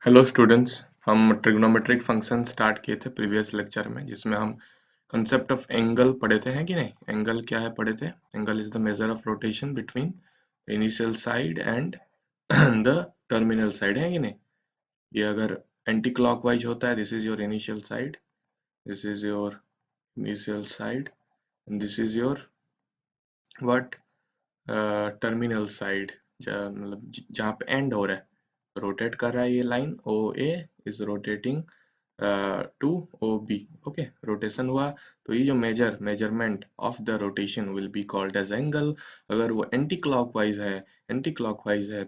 Hello students. हम trigonometric function start किए थे प्रीवियस लेक्चर में, जिसमें हम कंसेप्ट ऑफ एंगल पढ़े थे, हैं कि नहीं। एंगल क्या है पढ़े थे। Angle is the measure of rotation between initial side and the terminal side, है कि नहीं। ये अगर एंटी क्लॉकवाइज होता है, this is your initial side, this is your initial side and this is your what terminal side, मतलब जहाँ पे एंड हो रहा है, रोटेट कर रहा है ये line O A is rotating to O B. Okay, rotation हुआ तो ये जो measurement of the rotation will be called as angle. अगर वो एंटी क्लॉकवाइज है, एंटी क्लॉकवाइज है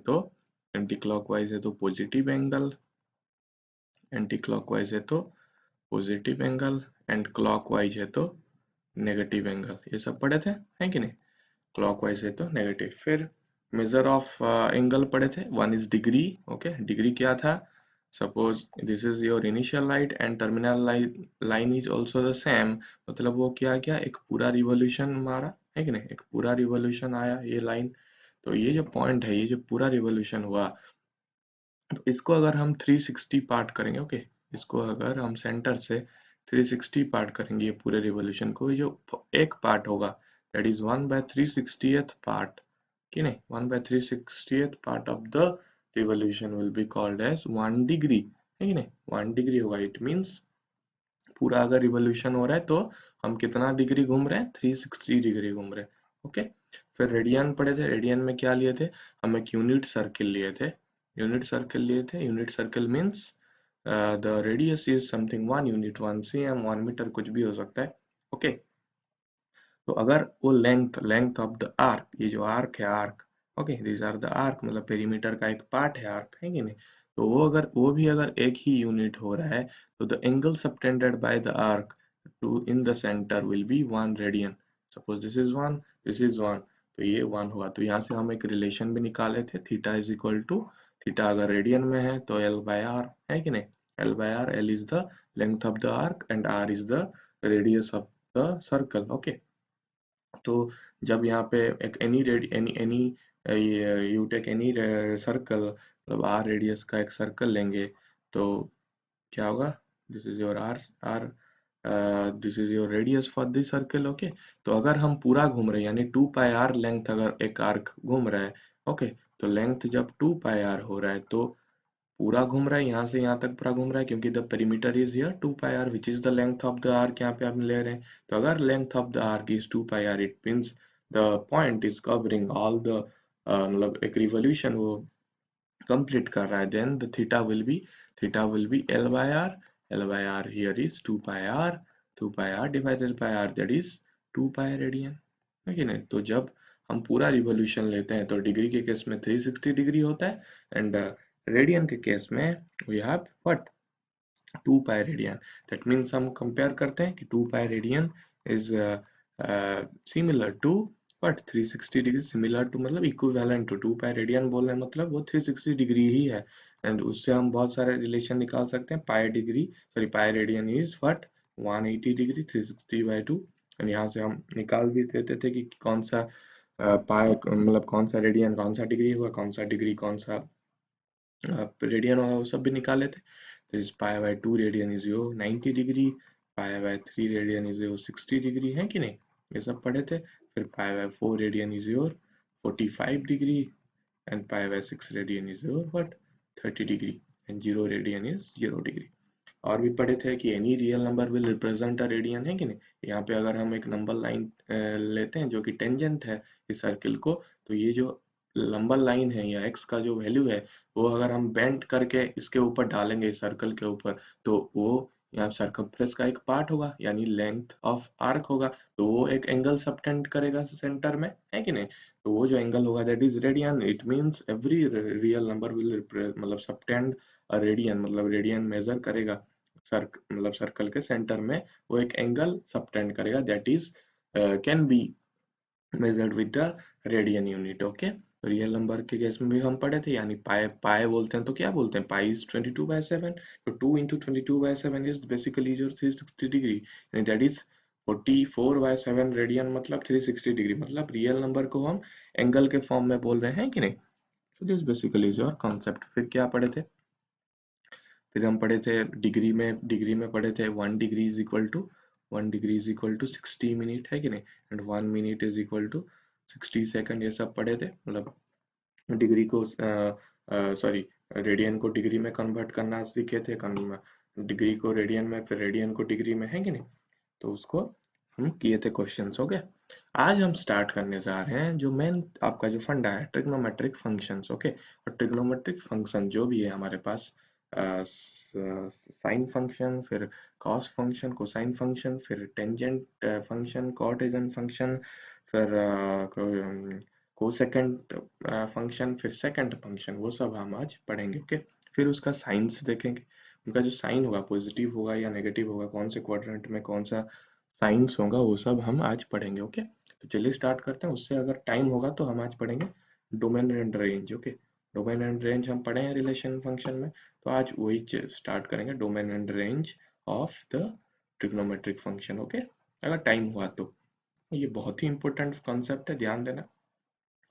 तो पॉजिटिव एंगल, एंटी क्लॉकवाइज है तो पॉजिटिव एंगल, एंड क्लॉकवाइज है तो नेगेटिव एंगल। ये सब पढ़े थे, है कि नहीं। क्लॉकवाइज है तो नेगेटिव। फिर मेजर ऑफ एंगल पढ़े थे, one is degree. Okay, degree क्या था, suppose this is your initial light and terminal line is also the same, मतलब वो क्या क्या एक पूरा रिवॉल्यूशन मारा, है कि नहीं, एक पूरा रिवॉल्यूशन आया ये लाइन। तो ये जो पॉइंट है, ये जो पूरा रिवॉल्यूशन हुआ, तो इसको अगर हम 360 पार्ट करेंगे, ओके, इसको अगर हम सेंटर से 360 पार्ट करेंगे ये पूरे रिवॉल्यूशन को, ये जो एक पार्ट होगा दैट इज 1/360th पार्ट, कि नहीं, 1/360th part of the revolution will be called as 1 degree, है कि नहीं। 1 डिग्री होगा, इट मीन्स पूरा अगर रिवॉल्यूशन हो रहा है तो हम कितना डिग्री घूम रहे हैं, 360 डिग्री घूम रहे हैं। ओके, फिर रेडियन पढ़े थे। रेडियन में क्या लिए थे, हम एक यूनिट सर्किल लिए थे। Unit circle means the radius is something 1 unit, 1 cm, 1 metre, कुछ भी हो सकता है। ओके, तो अगर वो लेंथ ऑफ द आर्क, ये जो आर्क है, arc, okay, this are the arc, मतलब पेरीमीटर का एक पार्ट है आर्क, है कि नहीं। तो वो भी अगर एक ही यूनिट हो रहा है, तो the angle subtended by the arc to in the centre will be 1 radian. Suppose this is 1, this is 1, तो ये 1 हुआ। तो यहाँ से हम एक रिलेशन भी निकाले थे, theta is equal to, theta अगर रेडियन में है तो एल बाय आर, है कि नहीं। L by R, L is the length of the arc and R is the radius of the circle. Okay, तो जब यहाँ पे एक any red any any you take any circle, मतलब आर रेडियस का एक सर्कल लेंगे, तो क्या होगा, this is your R R this is your radius for this circle. Okay, तो अगर हम पूरा घूम रहे हैं, यानी 2πr लेंथ अगर एक आर्क घूम रहा है, ओके, तो लेंथ जब 2πr हो रहा है तो पूरा घूम रहा है, यहाँ से यहाँ तक पूरा घूम रहा है, क्योंकि the perimeter is here 2πr which is the length of the arc, यहाँ पे आप ले रहे हैं। तो अगर length of the arc is 2πr, it means the point is covering all the, मतलब एक रिवॉल्यूशन वो कंप्लीट कर रहा है, then the theta will be L by R here is 2πr divided by r, that is 2π radian, है कि नहीं। तो जब हम पूरा रिवॉल्यूशन लेते हैं तो डिग्री के केस में 360 डिग्री होता है, एंड रेडियन के केस में we have what, 2π radian. That means हम कंपेयर करते हैं कि 2π radian is similar to what, 360 degree, similar to मतलब इक्विवेलेंट टू 2π रेडियन बोल रहे हैं, मतलब वो 360 डिग्री ही है। एंड उससे हम बहुत सारे रिलेशन निकाल सकते हैं। पाई radian is what, 180 degree, 360/2। And यहाँ से हम निकाल भी देते थे कि कौन सा पाई, मतलब कौन सा रेडियन कौन सा डिग्री होगा, कौन सा डिग्री कौन सा रेडियन होगा, वो सब भी निकाले थे। This pi/2 radian is your 90 degree, pi/3 radian is your 60 degree, है कि नहीं, ये सब पढ़े थे। फिर pi/4 radian is your 45 degree, and pi/6 radian is your what, 30 degree, and 0 radian is 0 degree. और भी पढ़े थे कि any real number will represent a radian, है कि नहीं। यहाँ पे अगर हम एक नंबर लाइन लेते हैं जो कि टेंजेंट है इस सर्किल को, तो ये जो लंबा लाइन है या एक्स का जो वैल्यू है, वो अगर हम बेंड करके इसके ऊपर डालेंगे, इस सर्कल के ऊपर, तो वो यहाँ सर्कमफ्रेंस का एक पार्ट होगा, यानी लेंथ ऑफ आर्क होगा, तो वो एक एंगल सबटेंड करेगा सेंटर में, है कि नहीं। तो वो जो एंगल होगा that is radian. It means every real number will मतलब सबटेंड अ रेडियन, मतलब रेडियन मेजर करेगा मतलब सर्कल के सेंटर में वो एक एंगल सबटेंड करेगा, that is can be measured with the radian unit. Okay, real number के केस में भी हम पढ़े थे, यानी पाई पाई बोलते हैं तो क्या बोलते हैं, पाई इज 22/7, तो 2 into 22/7 इज बेसिकली जो 360 डिग्री, यानी दैट इज 44/7 रेडियन, मतलब 360 डिग्री, मतलब रियल नंबर को हम एंगल के फॉर्म में बोल रहे हैं कि नहीं। So this basically is your concept. फिर क्या पढ़े थे, फिर हम पढ़े थे डिग्री में पढ़े थे 1 degree is equal to 60 minute, है कि नहीं, and 1 minute is equal to 60 second, ये सब पढ़े थे। मतलब डिग्री को सॉरी रेडियन को डिग्री में कन्वर्ट करना सीखे थे, डिग्री को रेडियन में, फिर रेडियन को डिग्री में, है कि नहीं। तो उसको हम किए थे क्वेश्चंस। ओके, आज हम स्टार्ट करने जा रहे हैं जो मेन आपका जो फंडा है, ट्रिग्नोमेट्रिक फंक्शंस। ओके, और ट्रिग्नोमेट्रिक फंक्शन जो भी है हमारे पास, साइन फंक्शन, फिर कॉस फंक्शन, कोसाइन फंक्शन, फिर टेंजेंट फंक्शन, कॉटेजन फंक्शन, फिर कोसेकेंट फंक्शन, फिर सेकंड फंक्शन, वो सब हम आज पढ़ेंगे। ओके, फिर उसका साइंस देखेंगे, उनका जो साइन होगा पॉजिटिव होगा या नेगेटिव होगा, कौन से क्वाड्रेंट में कौन सा साइंस होगा, वो सब हम आज पढ़ेंगे। ओके, तो चलिए स्टार्ट करते हैं। उससे अगर टाइम होगा तो हम आज पढ़ेंगे domain and range. Okay, domain and range हम पढ़े हैं रिलेशन फंक्शन में, तो आज वही स्टार्ट करेंगे, domain and range of the trigonometric function. Okay, अगर टाइम हुआ तो। ये बहुत ही इंपॉर्टेंट कॉन्सेप्ट है, ध्यान देना।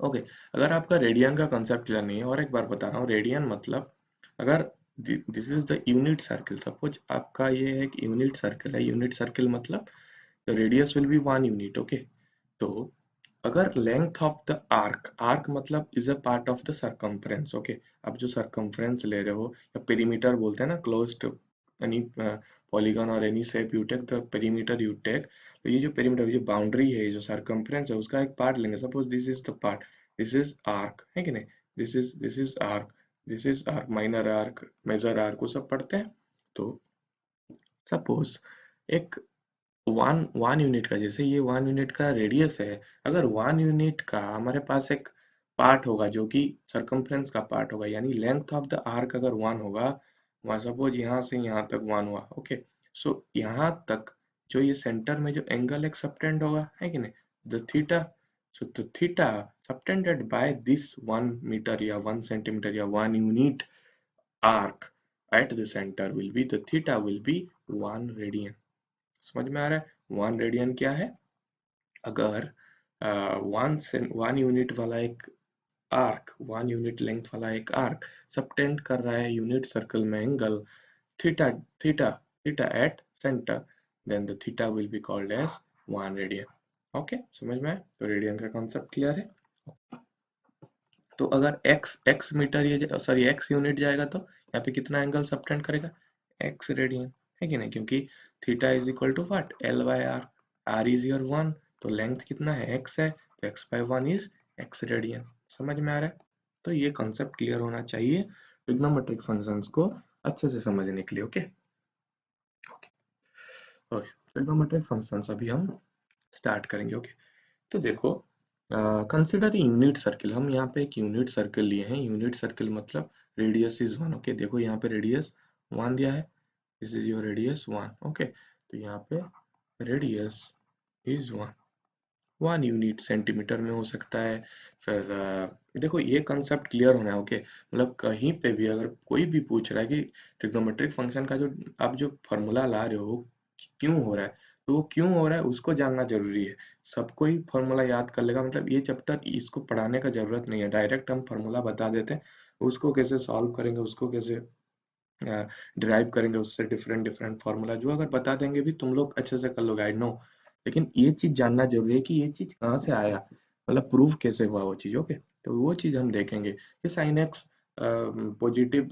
ओके, अगर आपका रेडियन का कंसेप्ट क्लियर नहीं है, और एक बार बता रहा हूँ, रेडियन मतलब अगर this is the unit circle, suppose आपका ये एक यूनिट सर्किल है, यूनिट सर्किल मतलब the radius will be 1 unit. Okay, तो अगर length of the arc, arc मतलब is a part of the circumference. Okay, आप जो सर्कम्फ्रेंस ले रहे हो, या पेरीमीटर बोलते हैं ना, क्लोज्ड एनी पॉलीगन और any shape you take the perimeter you take. तो ये जो पेरीमीटर, जो बाउंड्री है, ये जो सर्कम्फ्रेंस है, उसका एक पार्ट लेंगे। Suppose this is the part, this is arc, है कि नहीं, this is arc, this is arc, minor arc, major arc, वो सब पढ़ते हैं। तो सपोज एक वन वन यूनिट का, जैसे ये 1 यूनिट का रेडियस है, अगर 1 यूनिट का हमारे पास एक पार्ट होगा जो कि सरकमफ्रेंस का पार्ट होगा, यानी लेंथ ऑफ द आर्क अगर 1 होगा, वहां सपोज यहाँ से यहाँ तक 1 हुआ। ओके, सो यहाँ तक जो ये सेंटर में जो एंगल एक सबटेंड होगा, है कि नहीं, the theta. So the theta subtended by this 1 metre या 1 सेंटीमीटर या 1 unit arc at the centre will be, the theta will be 1 radian. समझ में आ रहा है 1 रेडियन क्या है। अगर 1 यूनिट वाला एक आर्क, 1 यूनिट लेंथ वाला एक आर्क सबटेंड कर रहा है यूनिट सर्कल में angle theta, theta theta at centre, then the theta will be called as 1 radian. Okay, समझ में आया, तो रेडियन का कॉन्सेप्ट क्लियर है। तो अगर x मीटर, ये सॉरी x यूनिट जाएगा, तो यहाँ पे कितना एंगल सबटेंड करेगा, x रेडियन, है कि नहीं, क्योंकि theta is equal to what, L by R, R is your 1, तो लेंथ कितना है, x है, तो x by 1 is x radian. समझ में आ रहा है, तो ये कॉन्सेप्ट क्लियर होना चाहिए ट्रिग्नोमेट्रिक फंक्शंस को अच्छे से समझने के लिए। ओके, ओके, ट्रिग्नोमेट्रिक फंक्शंस अभी हम स्टार्ट करेंगे। ओके, तो देखो, कंसिडर यूनिट सर्किल, हम यहाँ पे एक यूनिट सर्किल लिए हैं। यूनिट सर्किल मतलब रेडियस इज 1। ओके, देखो यहाँ पे रेडियस 1 दिया है, this is your radius 1। Okay, तो यहाँ पे रेडियस इज 1 यूनिट सेंटीमीटर में हो सकता है। फिर देखो ये कंसेप्ट क्लियर होना है। ओके, मतलब कहीं पे भी अगर कोई भी पूछ रहा है कि ट्रिग्नोमेट्रिक फंक्शन का जो आप जो फॉर्मूला ला रहे हो क्यों हो रहा है, तो वो क्यों हो रहा है उसको जानना जरूरी है। सबको ही फॉर्मूला याद कर लेगा, मतलब ये चैप्टर इसको पढ़ाने का जरूरत नहीं है, डायरेक्ट हम फॉर्मूला बता देते हैं, उसको कैसे सॉल्व करेंगे, उसको कैसे डिराइव करेंगे, उससे डिफरेंट डिफरेंट फार्मूला जो अगर बता देंगे भी तुम लोग अच्छे से कर लोगे, आई नो। लेकिन ये चीज जानना जरूरी है कि ये चीज कहाँ से आया, मतलब प्रूफ कैसे हुआ वो चीज। ओके, तो वो चीज हम देखेंगे कि साइन एक्स पॉजिटिव,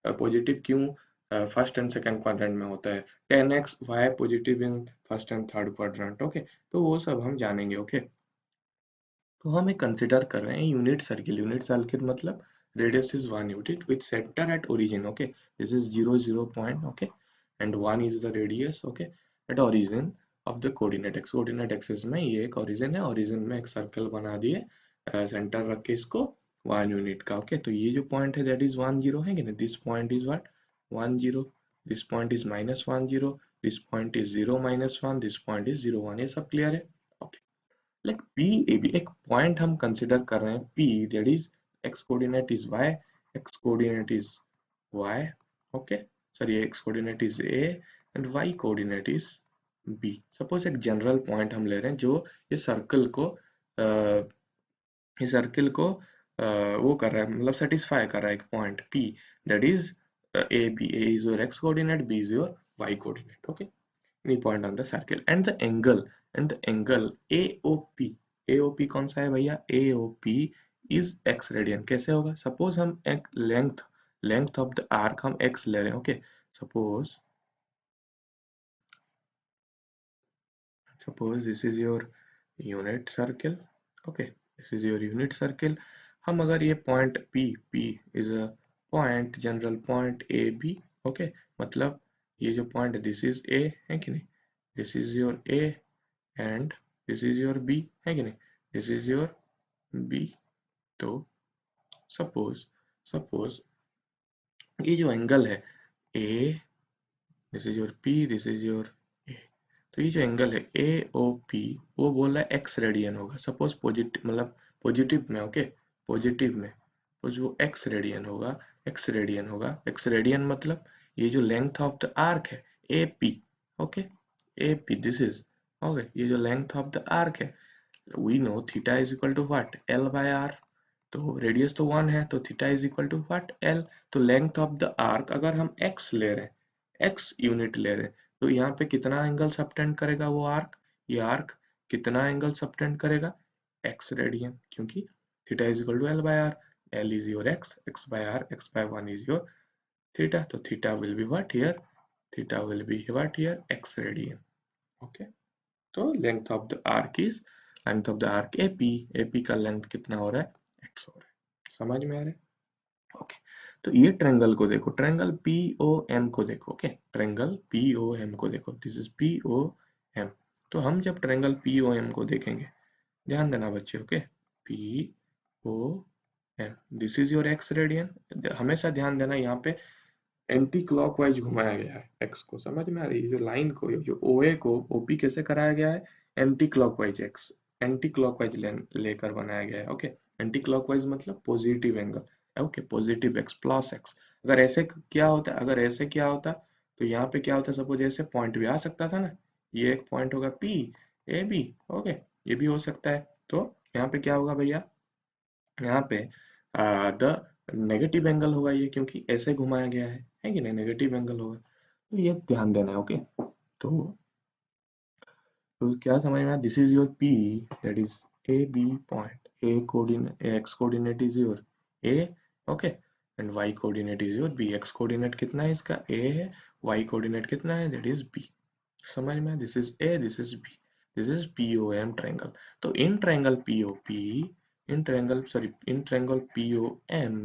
पॉजिटिव क्यों फर्स्ट एंड सेकंड क्वाड्रेंट में होता है, tan x y positive in first and third quadrant. Okay, तो वो सब हम जानेंगे। ओके, तो हम एक कंसिडर कर रहे हैं यूनिट सर्किल। यूनिट सर्किल मतलब radius is 1 unit with centre at origin. Okay, this is 0 0 point. Okay, and 1 is the radius. Okay, at origin of the coordinate x, coordinate axis में ये एक ओरिजिन है, origin में एक circle बना दिए, centre रख के इसको 1 यूनिट का। ओके, तो ये जो पॉइंट है दैट इज 1 0, है कि नहीं, this point is what 1 0, this point is -1 0, this point is 0 -1, this point is 0 1। ये सब क्लियर है। लाइक पी ए बी एक पॉइंट हम कंसिडर कर रहे हैं, P that is x coordinate is y, x coordinate is y. Okay, sorry x coordinate is A and y coordinate is B. Suppose एक general point हम ले रहे हैं जो ये सर्कल को वो कर रहा है, मतलब सेटिस्फाई कर रहा है, एक point P that is A is your x coordinate, B is your y coordinate. Okay, any point on the circle and the angle AOP. AOP कौन सा है भैया? AOP is x radian. कैसे होगा? सपोज हम एक लेंथ ऑफ द आर्क हम x ले रहे हैं. Okay, suppose this is your unit circle. Okay, this is your unit circle. हम अगर ये point P is a point, general point AB. Okay, मतलब ये जो पॉइंट है this is A है कि नहीं, this is your A and this is your B है कि नहीं, this is your B. तो suppose ये जो एंगल है A, this is your P, this is your A. तो ये जो एंगल है AOP वो बोल रहा है x रेडियन होगा. सपोज पॉजिटिव मतलब पॉजिटिव में. ओके, पॉजिटिव में वो x रेडियन होगा. x रेडियन मतलब ये जो लेंथ ऑफ द आर्क है AP. Okay, AP this is. Okay, ये जो लेंथ ऑफ द आर्क है, we know theta is equal to what, L by R. तो रेडियस तो 1 है, तो theta is equal to what, L. तो length of the arc अगर हम x ले रहे हैं, x यूनिट ले रहे हैं, तो यहाँ पे कितना एंगल सबटेंड करेगा वो आर्क? ये आर्क कितना एंगल सबटेंड करेगा? x रेडियन, क्योंकि theta is equal to L by R. L is your x, x by R, x by 1 is your theta. तो theta will be what here? Theta will be what here? x radian. Okay, तो length of the arc AP का length कितना हो रहा है? x हो रहा है. समझ में आ रहा है? ओके, तो ये ट्रायंगल को देखो, ट्रायंगल POM को देखो. ओके, ट्रायंगल POM को देखो, दिस इज POM. तो हम जब ट्रायंगल POM को देखेंगे, ध्यान देना बच्चे. Okay, POM, this is your x radian. हमेशा ध्यान देना, यहाँ पे एंटी क्लॉकवाइज घुमाया गया है x को. समझ में आ रही है? जो लाइन को, जो OA को OP कैसे कराया गया है? Anti clockwise x, anti clockwise लेकर बनाया गया है. ओके, एंटी क्लॉकवाइज मतलब positive angle. Okay, positive x plus x. अगर ऐसे क्या होता तो यहाँ पे क्या होता? सपोज ऐसे पॉइंट भी आ सकता था ना, ये एक पॉइंट होगा P A B. ओके, ये भी हो सकता है. तो यहाँ पे क्या होगा भैया? यहाँ पे द नेगेटिव एंगल होगा ये, क्योंकि ऐसे घुमाया गया है कि नहीं? नेगेटिव एंगल होगा. तो ये ध्यान देना है. ओके, तो क्या समझ में आया? This is your P, that is AB point. A coordinate, x coordinate is your A. Okay, and y coordinate is your B. x coordinate कितना है इसका? A है. y कोऑर्डिनेट कितना है? That is B. समझ में? This is A, this is B. This is POM triangle. तो in triangle POP, in triangle POM,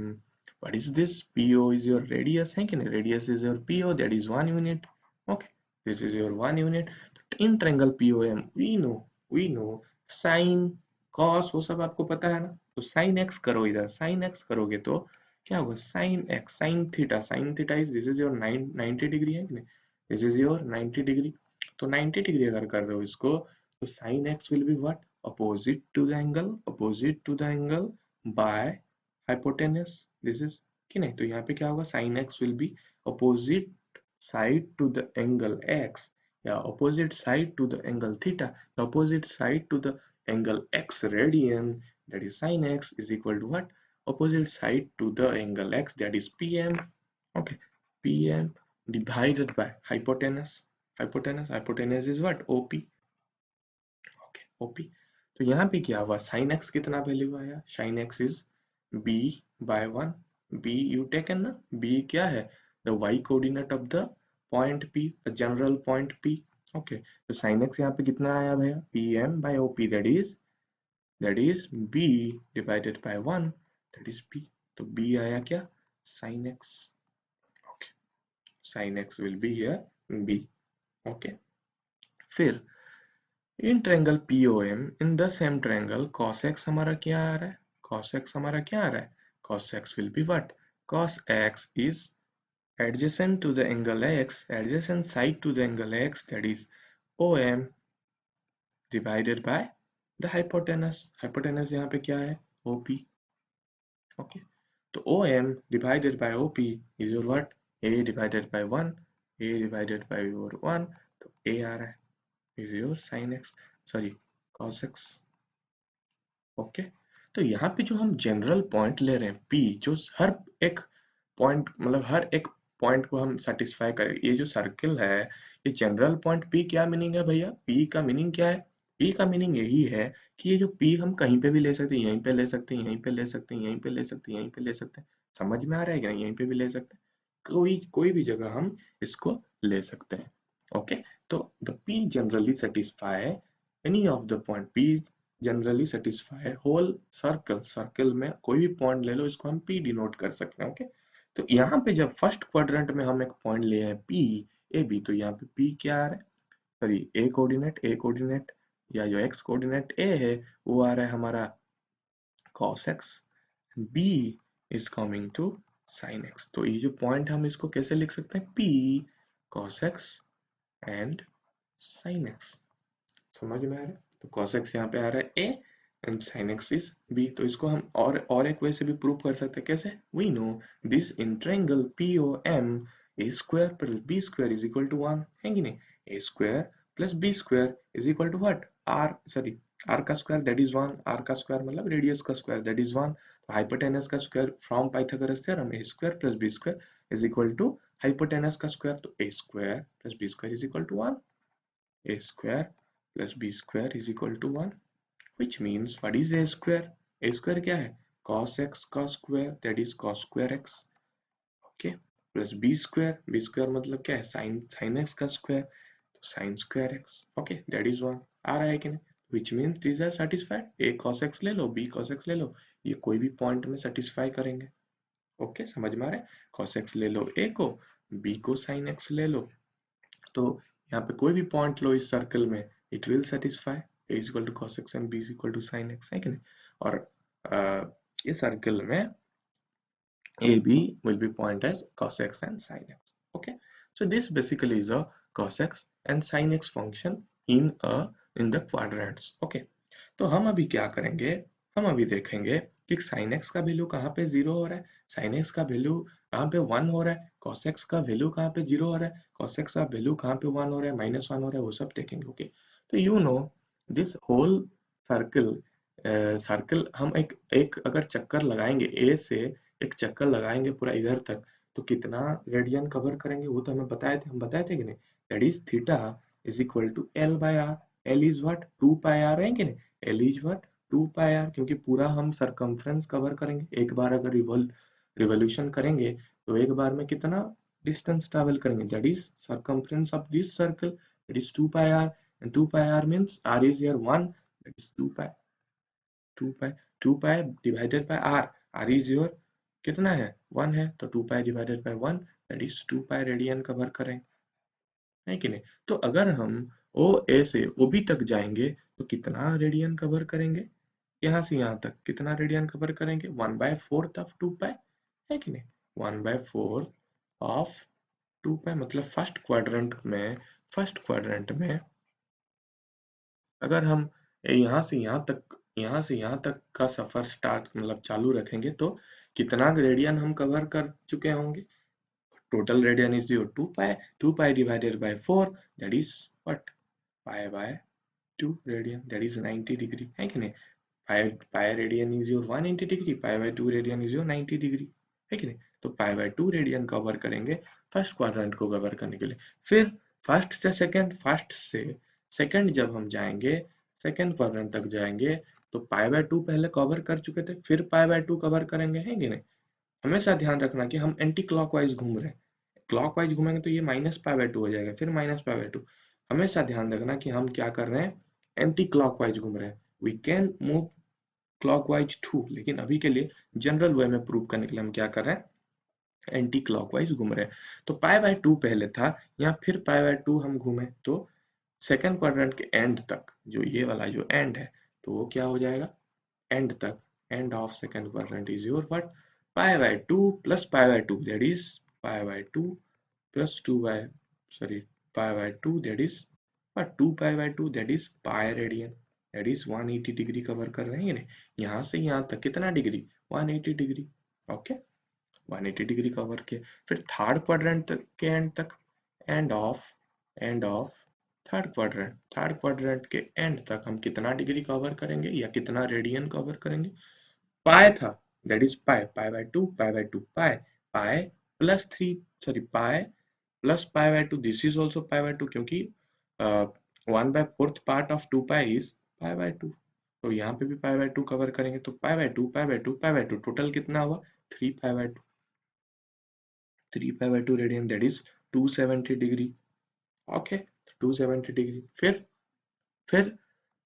what is this? PO is your radius है कि नहीं? Radius is your PO, that is 1 unit. Okay, this is your 1 unit. In triangle POM we know sin cos वो सब आपको पता है ना. तो sin x करो, इधर sin x करोगे तो क्या होगा? sin x sin theta is this is your 90 degree है कि नहीं? This is your 90 degree. तो 90 डिग्री अगर कर रहे हो इसको, तो sin x will be what? Opposite to the angle by hypotenuse. This is कि नहीं? तो यहाँ पे क्या होगा? sin x will be opposite side to the angle x, या opposite side to the angle theta, opposite side to the angle x radian, that is sin x is equal to what? Opposite side to the angle x, that is PM. Okay, PM divided by hypotenuse. Hypotenuse is what? OP. Okay, OP. तो यहाँ पे क्या हुआ? sin x कितना value आया? sin x is b by 1. b you taken ना? b क्या है? the y coordinate of the point P, the general point P. Okay, तो sin x यहाँ पे कितना आया भैया? PM by OP, that is b divided by 1, that is b. तो b आया क्या? sin x. Okay, sin x will be here b. Okay, फिर इन triangle POM, in the same triangle cos x हमारा क्या आ रहा है? cos x हमारा क्या आ रहा है? cos x will be what? cos x is adjacent to the angle x, adjacent side to the angle x, that is OM divided by the hypotenuse. hypotenuse यहाँ पे क्या है? OP. okay, तो OM divided by OP is your what? A divided by 1, A divided by your 1, तो A आ रहा है, is your sin x, sorry cos x. Okay, तो यहाँ पे जो हम जनरल पॉइंट ले रहे हैं P, जो हर एक पॉइंट मतलब हर एक पॉइंट को हम सेटिस्फाई करें। ये जो सर्किल है, ये जनरल पॉइंट P क्या मीनिंग है भैया? P का मीनिंग क्या है? P का मीनिंग यही है कि ये जो P हम कहीं पे भी ले सकते हैं, यहीं पे ले सकते हैं, यहीं पे ले सकते हैं, यहीं पे ले सकते हैं, यहीं पे ले सकते हैं। समझ में आ रहा है क्या? यहीं पे भी ले सकते हैं, कोई भी जगह हम इसको ले सकते हैं। ओके, तो the P generally satisfy any of the point. P generally satisfy whole circle. Circle में कोई भी पॉइंट ले लो, इसको हम P डिनोट कर सकते हैं। ओके, तो यहाँ पे जब फर्स्ट क्वाड्रेंट में हम एक पॉइंट लिए हैं P ए बी, तो यहाँ पे P क्या आ रहा है? सॉरी, ए कोऑर्डिनेट या जो x कोऑर्डिनेट ए है वो आ रहा है हमारा cos x, b is coming to sin x। तो ये जो पॉइंट हम इसको कैसे लिख सकते हैं? P cos x and sin x। समझ में आ रहा है? तो cos x यहाँ पे आ रहा है a and sin x is b। तो इसको हम और एक वे से भी प्रूव कर सकते हैं। कैसे? We know this in triangle POM a square plus b square is equal to 1 है कि नहीं? a square plus b square is equal to what? r का स्क्वायर दैट इज 1। r का स्क्वायर मतलब रेडियस का स्क्वायर दैट इज 1। तो hypotenuse का square from Pythagoras theorem a square plus b square is equal to hypotenuse का square. तो a square plus b square is equal to 1। a square plus b square is equal to 1, which means what is a square? A square क्या है? Cos x का square, that is cos square x, okay, plus b square मतलब क्या है? sin x का square, तो sin square x, okay, that is 1। आ रहा है कि नहीं? Which means these are satisfied। a cos x ले लो, b cos x ले लो, ये कोई भी पॉइंट में सेटिस्फाई करेंगे। ओके, समझ में आ रहा है? cos x ले लो a को, b को sin x ले लो, तो यहाँ पे कोई भी पॉइंट लो इस सर्कल में, it will satisfy. a is equal to cos x and b is equal to sin x है कि नहीं? और इस सर्कल में AB will be point as cos x and sin x। Okay, so this basically is a cos x and sin x function in the quadrants। Okay, तो हम अभी क्या करेंगे? हम अभी देखेंगे कि sin x का वैल्यू कहाँ पे 0 हो रहा है, sin x का वैल्यू कहाँ पे 1 हो रहा है, cos x का वैल्यू कहाँ पे 0 हो रहा है, cos x का वैल्यू कहाँ पे 1 हो रहा है, -1 हो रहा है, वो सब देखेंगे। ओके, तो you know this whole circle, circle हम एक अगर चक्कर लगाएंगे ए से, एक चक्कर लगाएंगे पूरा इधर तक, तो कितना रेडियन कवर करेंगे वो तो हमें बताए थे कि नहीं? That is theta is equal to L by R. L is what? 2 pi R है कि नहीं? L is what? 2 pi R, क्योंकि पूरा हम सरकमफ्रेंस कवर करेंगे। एक बार अगर रिवोल्यूशन करेंगे तो एक बार में कितना डिस्टेंस ट्रैवल करेंगे? That is circumference of this circle, that is 2 pi R, and 2 pi R means R is here 1, that is 2 pi divided by R. R is your कितना है? 1 है, तो 2 pi divided by 1, that is 2 pi radian cover करें, है कि नहीं? तो अगर हम ओ ए से ओ बी तक जाएंगे तो कितना रेडियन कवर करेंगे? यहाँ से यहाँ तक कितना रेडियन कवर करेंगे? 1/4 ऑफ 2 पाई, है कि नहीं? 1/4 ऑफ 2 पाई मतलब फर्स्ट क्वाड्रेंट में अगर हम यहाँ से यहाँ तक का सफर स्टार्ट मतलब चालू रखेंगे तो कितना रेडियन हम कवर कर चुके होंगे? Total radian is your 2 pi divided by 4, that is what? Pi by two radian, that is 90 degree, है कि नहीं? Pi radian is your 180 degree, pi by two radian is your 90 degree, है कि नहीं? तो पाई/2 रेडियन कवर करेंगे फर्स्ट क्वाड्रेंट को कवर करने के लिए। फिर फर्स्ट से सेकंड जब हम जाएंगे, सेकंड क्वाड्रेंट तक जाएंगे, तो पाई/2 पहले कवर कर चुके थे, फिर पाई/2 कवर करेंगे, है कि नहीं? हमेशा ध्यान रखना कि हम एंटी क्लॉकवाइज घूम रहे हैं। क्लॉकवाइज घूमेंगे तो ये -पाई/2 हो जाएगा, फिर -पाई/2। हमेशा ध्यान रखना कि हम क्या कर रहे हैं? एंटी क्लॉकवाइज घूम रहे हैं। We can move clockwise too, लेकिन अभी के लिए जनरल वे में प्रूव करने के लिए हम क्या कर रहे हैं? एंटी क्लॉकवाइज घूम रहे हैं। तो पाई/2 पहले था, यहाँ फिर पाई/2 हम घूमे, तो सेकेंड क्वाड्रेंट के एंड तक, जो ये वाला जो एंड है, तो वो क्या हो जाएगा? एंड तक, end of second quadrant is your what? Pi by two plus pi by two, that is pi by two plus 2 by sorry pi by two, that is what? 2 pi by two, that is pi radian, that is 180 degree cover कर रहे हैं नहीं? यहाँ से यहाँ तक कितना डिग्री? 180 डिग्री। ओके, 180 डिग्री कवर किए। फिर थर्ड क्वाड्रेंट तक के एंड तक, एंड ऑफ थर्ड क्वाड्रेंट के एंड तक हम कितना डिग्री कवर करेंगे या कितना रेडियन कवर करेंगे? पाई था, that is pi by two pi by two pi plus 3 sorry pi plus pi by two, this is also pi by two, क्योंकि 1/4 part of 2 pi is pi by two. तो यहाँ पे भी पाई बाय टू कवर करेंगे, तो pi by two pi by two pi by two, total कितना हुआ 3 pi by two, 3 pi by two radian, that is 270 degree. Okay, 270 degree. फिर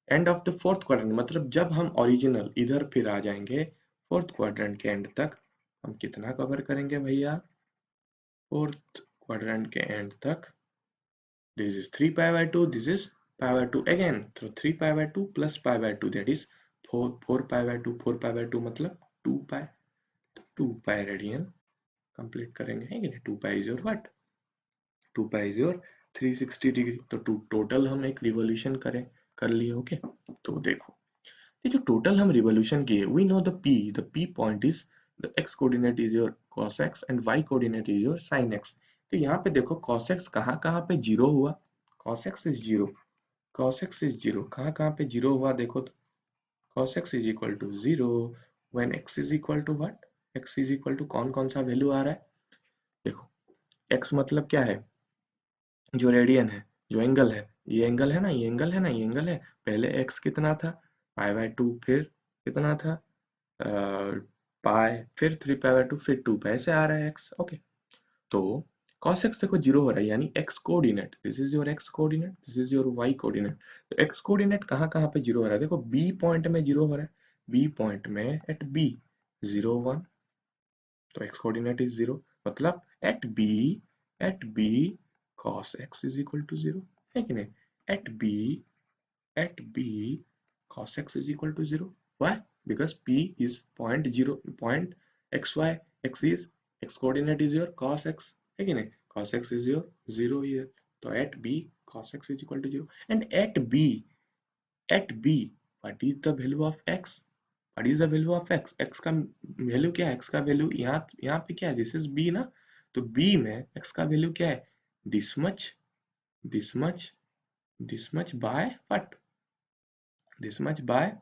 end of the fourth quadrant, मतलब जब हम ओरिजिनल इधर फिर आ जाएंगे फोर्थ क्वाड्रेंट के एंड तक, हम कितना कवर करेंगे भैया, फोर्थ क्वाड्रेंट के एंड तक, this is 3 pi by 2, this is pi by 2 again, so 3 pi by 2 plus pi by 2, that is 4 pi by 2, 4 pi by 2 मतलब 2 pi, 2 pi रेडियन कंप्लीट करेंगे, है कि नहीं। 2 pi is your what, 2 pi is your 360 degree. तो total हम एक revolution कर लिए। ओके, तो देखो ये जो टोटल हम रिवॉल्यूशन किए, we know the p point is the x coordinate is your cos x and y coordinate is your sin x। तो यहाँ पे देखो cos x कहाँ कहाँ पे जीरो हुआ, cos x is zero, cos x is zero, कहाँ कहाँ पे जीरो हुआ देखो तो, cos x is equal to zero when x is equal to what, x is equal to कौन कौन सा वैल्यू आ रहा है, देखो x मतलब क्या है, जो रेडियन है, जो एंगल है, ये एंगल है ना, ये एंगल है ना, ये एंगल है। पहले x कितना था पाई बाय टू, फिर कितना था पाई, फिर 3 पाई बाय टू, फिर 2 पाई, ऐसे आ रहा है x। ओके, तो cos x देखो जीरो हो रहा है, यानी x coordinate, this is your x coordinate, this is your y coordinate. तो x कोऑर्डिनेट कहाँ कहाँ पे जीरो हो रहा है, देखो b पॉइंट में जीरो हो रहा है, b पॉइंट में एट b 0 1, तो x कोऑर्डिनेट इज जीरो, मतलब at b cos x is equal to zero, है कि नहीं, at b cos x is equal to 0. Why? Because p is point 0, point xy, x is, x coordinate is your cos x, है कि नहीं, cos x is your 0 here, तो at b cos x is equal to 0, and at b what is the value of x, what is the value of x, x का value क्या है, x का value यहाँ पे क्या है, this is b ना, तो b में x का वैल्यू क्या है, this much, this much, this much by what, this much by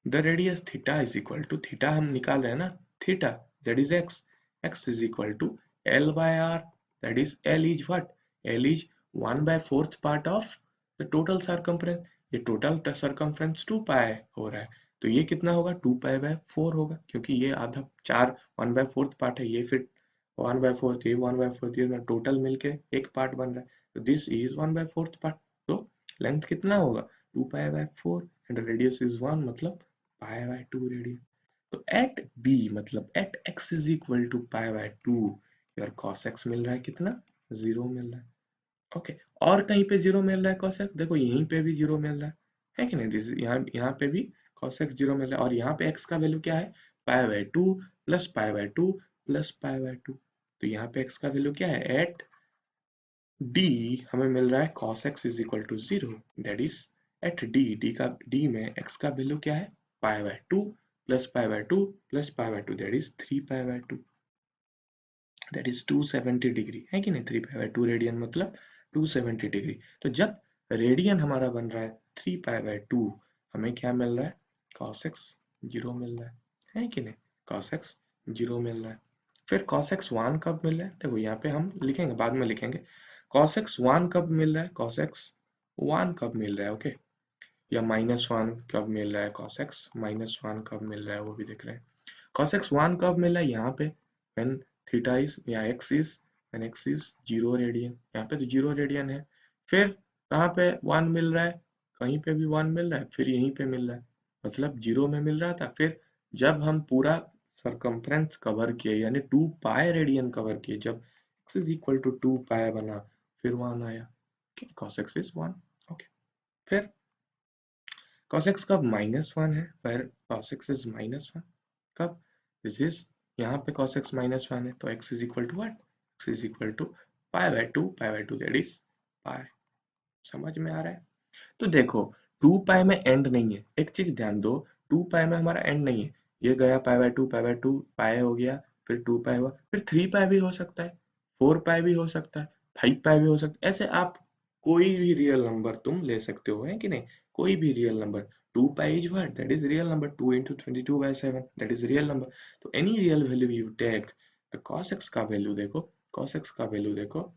the radius theta is equal to, theta हम निकाल रहे हैं ना, theta that is x, x is equal to L by R, that is L is what, L is 1/4 part of the total circumference, ये total circumference 2 pi हो रहा है, तो ये कितना होगा 2 पाई बाय 4 होगा, क्योंकि ये आधा चार 1/4 पार्ट है, ये फिर 1/4, ये 1/4, ये टोटल मिलके एक पार्ट बन रहा है, तो दिस इज 1/4 पार्ट, तो लेंथ कितना होगा 2 pi by 4 and radius is 1, मतलब पाई बाय 2 रेडियन। तो एट b मतलब at x is equal to pi by 2, यार cos x मिल रहा है कितना, 0 मिल रहा है। ओके, और कहीं पे 0 मिल रहा है cos x, देखो यहीं पे भी 0 मिल रहा है कि नहीं, दिस यहाँ पे भी cos x 0 मिल रहा है, और यहाँ पे x का वैल्यू क्या है, pi by 2 plus pi by 2 plus pi by 2, तो यहाँ पे x का वैल्यू क्या है, एट d हमें मिल रहा है cos x is equal to 0, that is at d में x का वैल्यू क्या है, pi by 2 plus pi by 2 plus pi by 2, that is 3 pi by 2, that is 270 degree, है कि नहीं, 3 पाई बाय 2 रेडियन मतलब 270 डिग्री। तो जब रेडियन हमारा बन रहा है 3 पाई बाय 2, हमें क्या मिल रहा है, cos x 0 मिल रहा है कि नहीं, cos x 0 मिल रहा है। फिर cos x 1 कब मिल रहा है, देखो यहाँ पे हम लिखेंगे, बाद में लिखेंगे, cos x 1 कब मिल रहा है, cos x 1 कब मिल रहा है, ओके, या -1 कब मिल रहा है, cos x -1 कब मिल रहा है वो भी देख रहे हैं। cos x 1 कब मिला है, यहाँ पे when theta is या x is when x is 0 radian, यहाँ पे तो 0 रेडियन है। फिर कहाँ पे 1 मिल रहा है, कहीं पे भी 1 मिल रहा है, फिर यहीं पे मिल रहा है, मतलब 0 में मिल रहा था। फिर जब हम पूरा सरकमफ्रेंस कवर किए, यानी 2 पाई रेडियन कवर किए, जब x is equal to 2 पाई बना, फिर 1 आया, cos x is 1। ओके, फिर cos x कब -1 है, फिर cos x is -1 कब, दिस इज यहाँ पे cos x -1 है, तो x is equal to what, x is equal to pi by 2 that is pi, समझ में आ रहा है। तो देखो 2 पाई में एंड नहीं है, एक चीज ध्यान दो, 2 पाई में हमारा एंड नहीं है, ये गया पाई बाय 2 पाई हो गया, फिर 2 पाई हुआ, फिर 3 पाई भी हो सकता है, 4 पाई भी हो सकता है, 5 पाई भी हो सकता है, ऐसे आप कोई भी रियल नंबर तुम ले सकते हो, है कि नहीं, कोई भी real number, 2 pi is what, that is real number, 2 into 22/7 that is real number, तो any real value you take, the cos x का वैल्यू देखो cos x का वैल्यू देखो,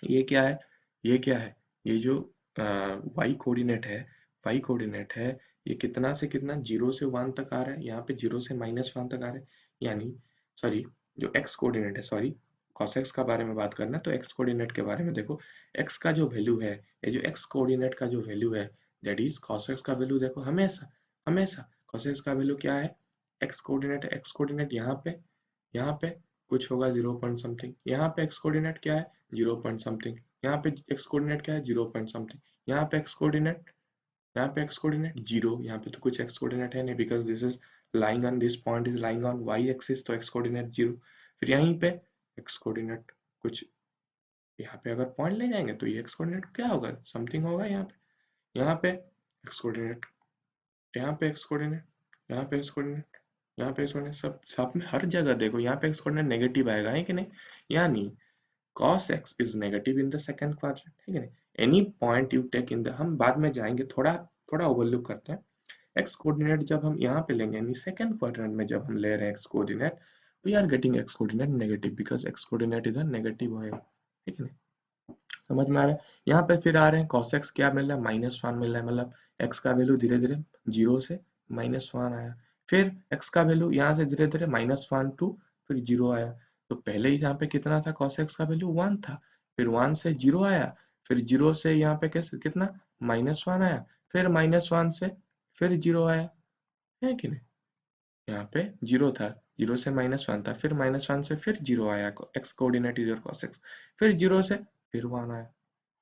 ये क्या है, ये क्या है, ये जो y कोऑर्डिनेट है, y कोऑर्डिनेट है, ये कितना से कितना 0 से 1 तक आ रहा है, यहाँ पे 0 से -1 तक आ रहा है, यानी सॉरी जो x कोऑर्डिनेट है, सॉरी cos x का बारे में बात करना है तो x कोऑर्डिनेट के बारे में देखो, x का जो वैल्यू है, ये जो x कोऑर्डिनेट का जो वैल्यू है दैट इज cos x का वैल्यू देखो, हमेशा हमेशा cos x का वैल्यू क्या है, x कोऑर्डिनेट है, x कोऑर्डिनेट यहाँ पे कुछ होगा 0 पॉइंट समथिंग, यहाँ पे x कोऑर्डिनेट क्या है 0 पॉइंट समथिंग, यहाँ पे x कोऑर्डिनेट क्या है 0 पॉइंट समथिंग, यहाँ पे x कोऑर्डिनेट, यहाँ पे x कोऑर्डिनेट 0, यहाँ पे तो कुछ x कोऑर्डिनेट है नहीं because this is lying on, this point is lying on y axis, तो x कोऑर्डिनेट 0, फिर यहीं पे x कोऑर्डिनेट कुछ, यहाँ पे अगर पॉइंट ले जाएंगे तो ये x कोऑर्डिनेट क्या होगा, समथिंग होगा यहाँ पे x कोऑर्डिनेट, यहाँ पे x कोऑर्डिनेट, यहाँ पे x कोऑर्डिनेट, यहाँ पे x कोऑर्डिनेट, सब सब में हर जगह देखो यहाँ पे x कोऑर्डिनेट नेगेटिव आएगा, है कि नहीं, यानी cos x is negative in the second quadrant, है कि नहीं, any point you take in the, हम बाद में जाएंगे, थोड़ा थोड़ा ओवरलुक करते हैं, x कोऑर्डिनेट जब हम यहाँ पे लेंगे यानी सेकंड क्वाड्रेंट में जब हम ले रहे हैं x coordinate, we are getting x coordinate negative because x coordinate इधर नेगेटिव होएगा, ठीक है, समझ में आ रहा है, यहाँ पे फिर आ रहे हैं cos x क्या मिल रहा है -1 मिल रहा है, मतलब x का वैल्यू धीरे धीरे 0 से -1 आया, फिर x का वैल्यू यहाँ से धीरे धीरे -1 टू फिर 0 आया, तो पहले ही यहाँ पे कितना था cos x का वैल्यू 1 था, फिर 1 से 0 आया, फिर 0 से यहाँ पे कैसे कितना -1 आया, फिर -1 से फिर 0 आया, है कि नहीं, यहाँ पे 0 था, 0 से -1 था, फिर -1 से फिर 0 आया, x coordinate is your cos x, फिर 0 से फिर 1 आया,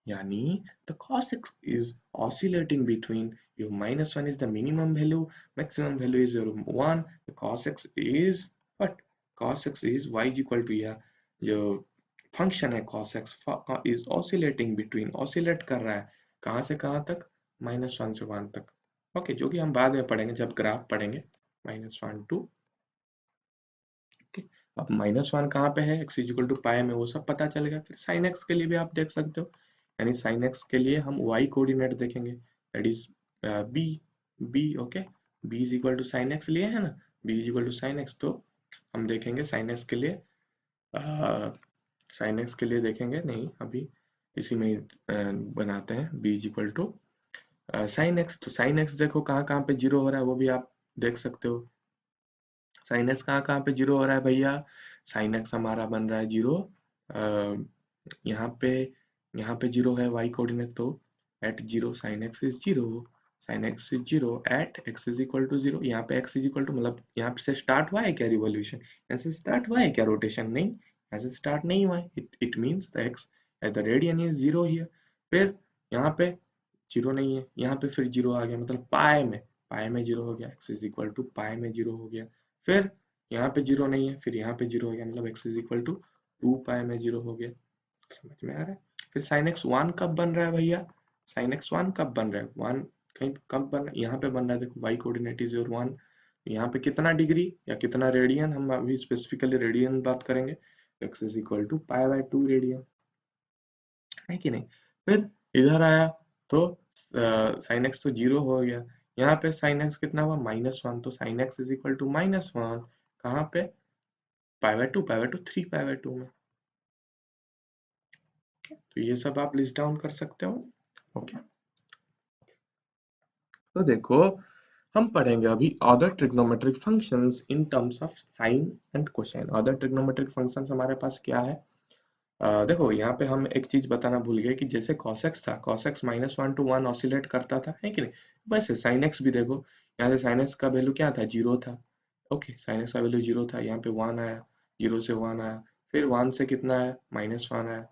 Yani the cos x is oscillating between your -1 is the minimum value, maximum value is your 1, the cos x is what? Cos x is y is equal to, या जो function है cos x is oscillating between, oscillate कर रहा है कहाँ से कहाँ तक, -1 से 1 तक, ओके, जो कि हम बाद में पढ़ेंगे जब ग्राफ पढ़ेंगे, -1 टू, अब -1 कहाँ पे है, x इज इक्वल टू पाई में, वो सब पता चल गया, फिर साइन x के लिए भी आप देख सकते हो, यानी साइन x के लिए हम y कोऑर्डिनेट देखेंगे, that is b, okay, b is equal to sine x लिए है ना, b is equal to sine x, तो हम देखेंगे साइन x के लिए, साइन x के लिए देखेंगे नहीं अभी, इसी में बनाते हैं, b is equal to sine x, तो साइन x देखो कहाँ कहाँ पे जीरो हो रहा है वो भी आप देख सकते हो, साइन एक्स कहाँ कहाँ पे जीरो हो रहा है भैया, साइन एक्स हमारा बन रहा है जीरो, यहाँ पे जीरो है y कोऑर्डिनेट, तो at zero sine x is zero, sine x is zero at x is equal to zero, यहाँ पे x इज इक्वल टू, मतलब यहाँ से स्टार्ट हुआ है क्या रिवॉल्यूशन, यहाँ से स्टार्ट हुआ है क्या रोटेशन, नहीं, यहाँ से स्टार्ट नहीं हुआ है, it means the x at the radian is zero here, फिर यहाँ पे जीरो नहीं है, यहाँ पे फिर जीरो आ गया, मतलब पाए में जीरो हो गया, x इज इक्वल टू पाए में जीरो हो गया, फिर यहाँ पे जीरो नहीं है, फिर यहाँ पे जीरो हो गया, मतलब x इज इक्वल टू 2 पाई में जीरो हो गया, समझ में आ रहा है, फिर साइन एक्स 1 कब बन रहा है भैया, साइन एक्स 1 कब बन रहा है, 1 कहीं कब बन रहा है, यहाँ पे बन रहा है, देखो y कोऑर्डिनेट इज योर 1, यहाँ पे कितना डिग्री या कितना रेडियन, हम अभी स्पेसिफिकली रेडियन बात करेंगे, x is equal to pi by 2 radian, है कि नहीं, फिर इधर आया तो साइन एक्स तो जीरो हो गया, यहाँ पे साइन एक्स कितना हुआ -1, तो sine x is equal to -1, कहाँ पे pi by 2, pi by 2 3 pi by 2 में, तो ये सब आप लिस्ट डाउन कर सकते हो, ओके, तो देखो हम पढ़ेंगे अभी other trigonometric functions in terms of sine and cosine, other trigonometric functions हमारे पास क्या है, देखो यहाँ पे हम एक चीज बताना भूल गए कि जैसे cos x था, cos x -1 टू 1 ऑसिलेट करता था, है कि नहीं, वैसे sin x भी देखो, यहाँ से sin x का वैल्यू क्या था, जीरो था, ओके, sin x का वैल्यू जीरो था, यहाँ पे 1 आया, जीरो से 1 आया, फिर 1 से कितना आया -1 आया,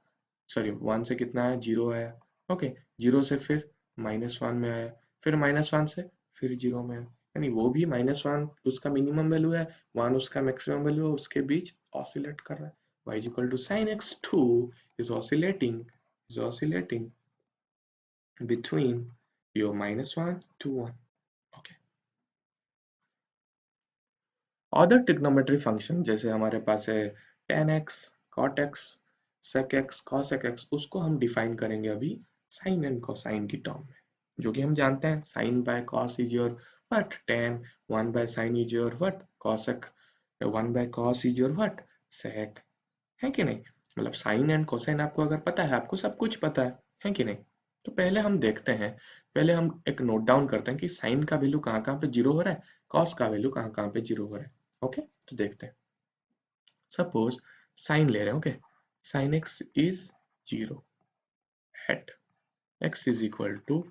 सॉरी 1 से कितना आया जीरो आया, ओके, जीरो से फिर -1 में आया, फिर -1 से फिर जीरो में आया, यानी वो भी -1 उसका मिनिमम वैल्यू है, 1 उसका मैक्सिमम वैल्यू है, उसके बीच ऑसिलेट कर रहा है, y is equal to sin x2 is oscillating between your -1 to 1, okay, other trigonometry function जैसे हमारे पास है tan x cot x sec x cosec x, उसको हम डिफाइन करेंगे अभी sin एंड cosine की टर्म में, जो कि हम जानते हैं sin by cos is your what, tan 1 by sin is your what, cosec 1 by cos is your what, sec, है कि नहीं, मतलब साइन एंड कोसाइन आपको अगर पता है, आपको सब कुछ पता है कि नहीं? तो पहले हम देखते हैं, पहले हम एक नोट डाउन करते हैं कि साइन का वैल्यू कहाँ कहाँ पे जीरो हो रहा है, कॉस का वैल्यू कहाँ कहाँ पे जीरो हो रहा है। ओके, तो देखते हैं। सपोज साइन ले रहे हैं, okay, sine x is zero at x is equal to,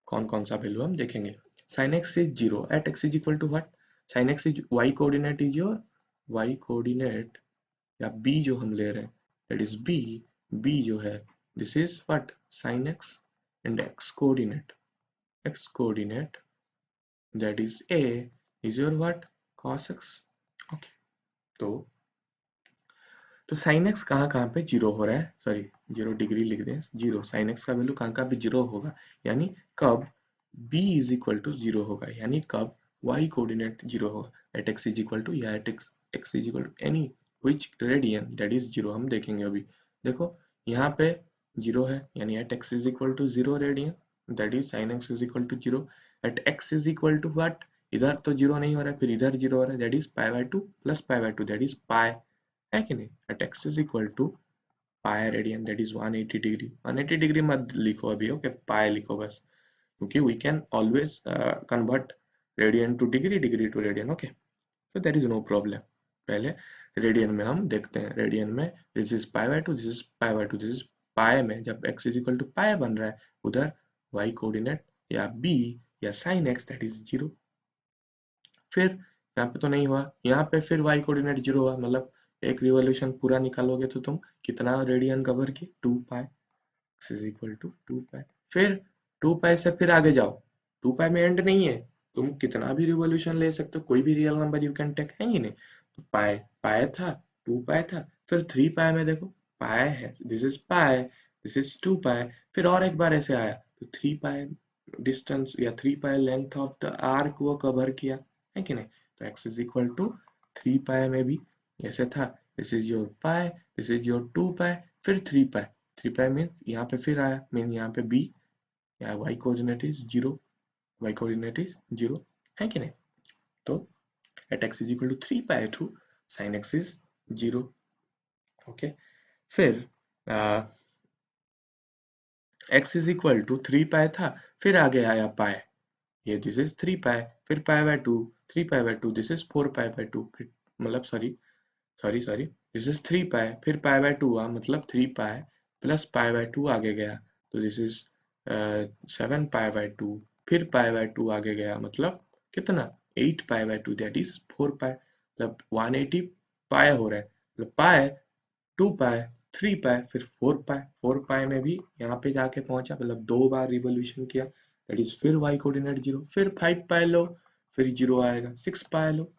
कौन कौन सा वैल्यू हम देखेंगे। Sine x is zero at x is equal to what, sine x is y coordinate is your y coordinate, या B जो हम ले रहे हैं दैट इज बी, बी जो है this is what sine x, and x coordinate that is a is your what cos x। Okay, तो sine x कहाँ कहाँ पे जीरो हो रहा है, सॉरी 0 डिग्री लिख दें, जीरो, साइन एक्स का वैल्यू कहाँ कहाँ पे जीरो होगा, यानी कब b is equal to zero होगा, यानी कब y कोऑर्डिनेट जीरो होगा, at x is equal to, या at x is equal to any which radian that is zero, हम देखेंगे अभी। देखो यहाँ पे जीरो है, यानी at x is equal to zero radian that is sine x is equal to zero, eight x is equal to what, इधर तो जीरो नहीं हो रहा है, फिर इधर जीरो हो रहा है that is pi by two plus pi by two that is pi, है कि नहीं? At x is equal to pi radian that is 180 degree, 180 degree मत लिखो अभी, ओके, पाई लिखो बस, क्योंकि we can always convert radian to degree, degree to radian, okay, तो देयर इज नो प्रॉब्लम। पहले रेडियन में हम देखते हैं, रेडियन में this is pi by two, this is pi by two, this is पाई में जब x इज इक्वल टू पाई बन रहा है, उधर y कोऑर्डिनेट या b या sin x that is zero. फिर यहाँ पे तो नहीं हुआ, यहाँ पे फिर y कोऑर्डिनेट जीरो हुआ, मतलब एक रिवॉल्यूशन पूरा निकालोगे तो तुम कितना रेडियन कवर की, 2 पाई, x इज इक्वल टू 2 पाई। फिर 2 पाई से फिर आगे जाओ, 2 पाई में एंड नहीं है, तुम कितना भी रिवॉल्यूशन ले सकते हो, कोई भी real number you can take, है ही नहीं। तो पाई पाई था, 2 पाई था, फिर 3 पाई में देखो पाई है, this is pi, this is 2 पाई, फिर और एक बार ऐसे आया तो 3 पाई डिस्टेंस या 3 पाई लेंथ ऑफ द आर्क वो कवर किया, है कि नहीं? तो x इज इक्वल टू 3 पाई में भी ऐसे था, this is your pi, this is your 2 पाई, फिर 3 पाई, 3 पाई मीन यहाँ पे फिर आया, मीन यहाँ पे b या y coordinate is zero, y coordinate is zero, है कि नहीं? तो at x is equal to 3 pi to sine x is zero, okay. फिर x is equal to 3 pi था, फिर आगे आया पाई, ये दिस इज 3 पाई, फिर पाई by two, 3 pi by two, this is 4 pi by to, फिर मतलब sorry sorry sorry, this is 3 पाई, फिर पाई बाय टू हुआ, मतलब 3 पाई प्लस पाई बाय टू आगे गया, तो this is 7 pi by to, फिर पाई बाय टू आगे गया, मतलब कितना, 8 पाई बाय टू दैट इज 4 पाई, मतलब 180 पाई हो रहा है, मतलब पाई, 2 पाई, 3 पाई, फिर 4 पाई, 4 पाई में भी यहाँ पे जाके पहुंचा, मतलब 2 बार रिवॉल्यूशन किया, दैट इज फिर y कोऑर्डिनेट जीरो, फिर 5 पाई लो, फिर जीरो आएगा, 6 पाई लो,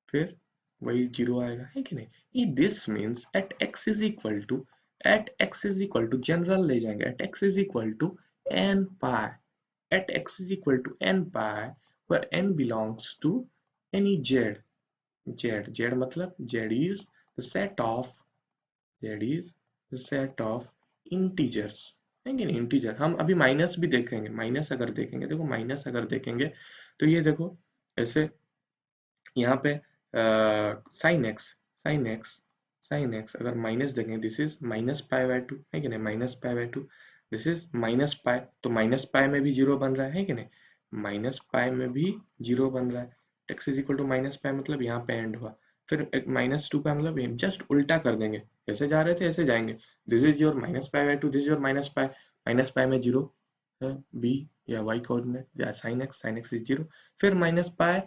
फिर वही जीरो आएगा, है कि नहीं? This means at x is equal to, at x is equal to general ले जाएंगे, at x is equal to n pi, at x is equal to n pi where n belongs to any z, z मतलब z is the set of, that is the set of integers, है कि नहीं? Integer हम अभी minus भी देखेंगे, minus अगर देखेंगे, देखो माइनस अगर देखेंगे तो ये देखो ऐसे यहाँ पे sine x, sine x, sine x अगर माइनस देखेंगे, this is minus pi by to, है कि नहीं? Minus pi by two, this is minus pi, तो माइनस पाई में भी जीरो बन रहा है कि नहीं? माइनस पाई में भी जीरो बन रहा है, x is equal to minus pi, मतलब यहाँ पे एंड हुआ, फिर माइनस टू पाई, मतलब जस्ट उल्टा कर देंगे, ऐसे जा रहे थे ऐसे जाएंगे, this is your minus pi by two, this is your minus pi में जीरो है, बी या वाई कोऑर्डिनेट या साइन एक्स इज जीरो, फिर minus pi,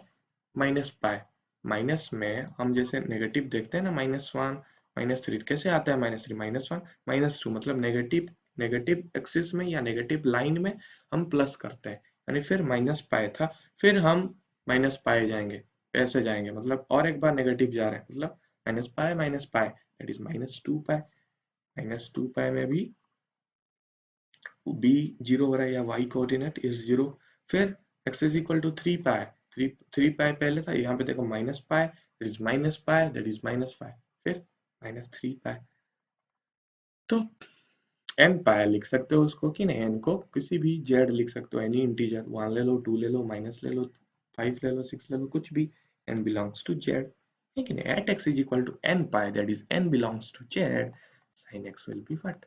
minus pi, minus में हम जैसे नेगेटिव देखते हैं ना, -1 -3, कैसे आता है -3 -1 -2, मतलब नेगेटिव, नेगेटिव एक्सिस में या नेगेटिव लाइन में हम प्लस करते हैं, यानी फिर माइनस पाई था, फिर हम माइनस पाई जाएंगे, ऐसे जाएंगे, मतलब और एक बार नेगेटिव जा रहे हैं, मतलब माइनस पाई दैट इज -2 पाई, -2 पाई में भी b जीरो हो रहा है या y कोऑर्डिनेट इज जीरो, फिर x इज इक्वल टू 3 पाई, 3 पाई पहले था, यहाँ पे देखो minus pi that is minus pi that is -5, फिर -3 पाई, तो n पाई लिख सकते हो उसको कि नहीं, n को किसी भी z लिख सकते हो, एनी इंटीजर, 1 ले लो, 2 ले लो, माइनस ले लो, 5 ले लो, 6 ले लो, कुछ भी, n बिलोंग्स टू z, है कि नहीं? At x is equal to n pi that is n belongs to z, sine x will be what,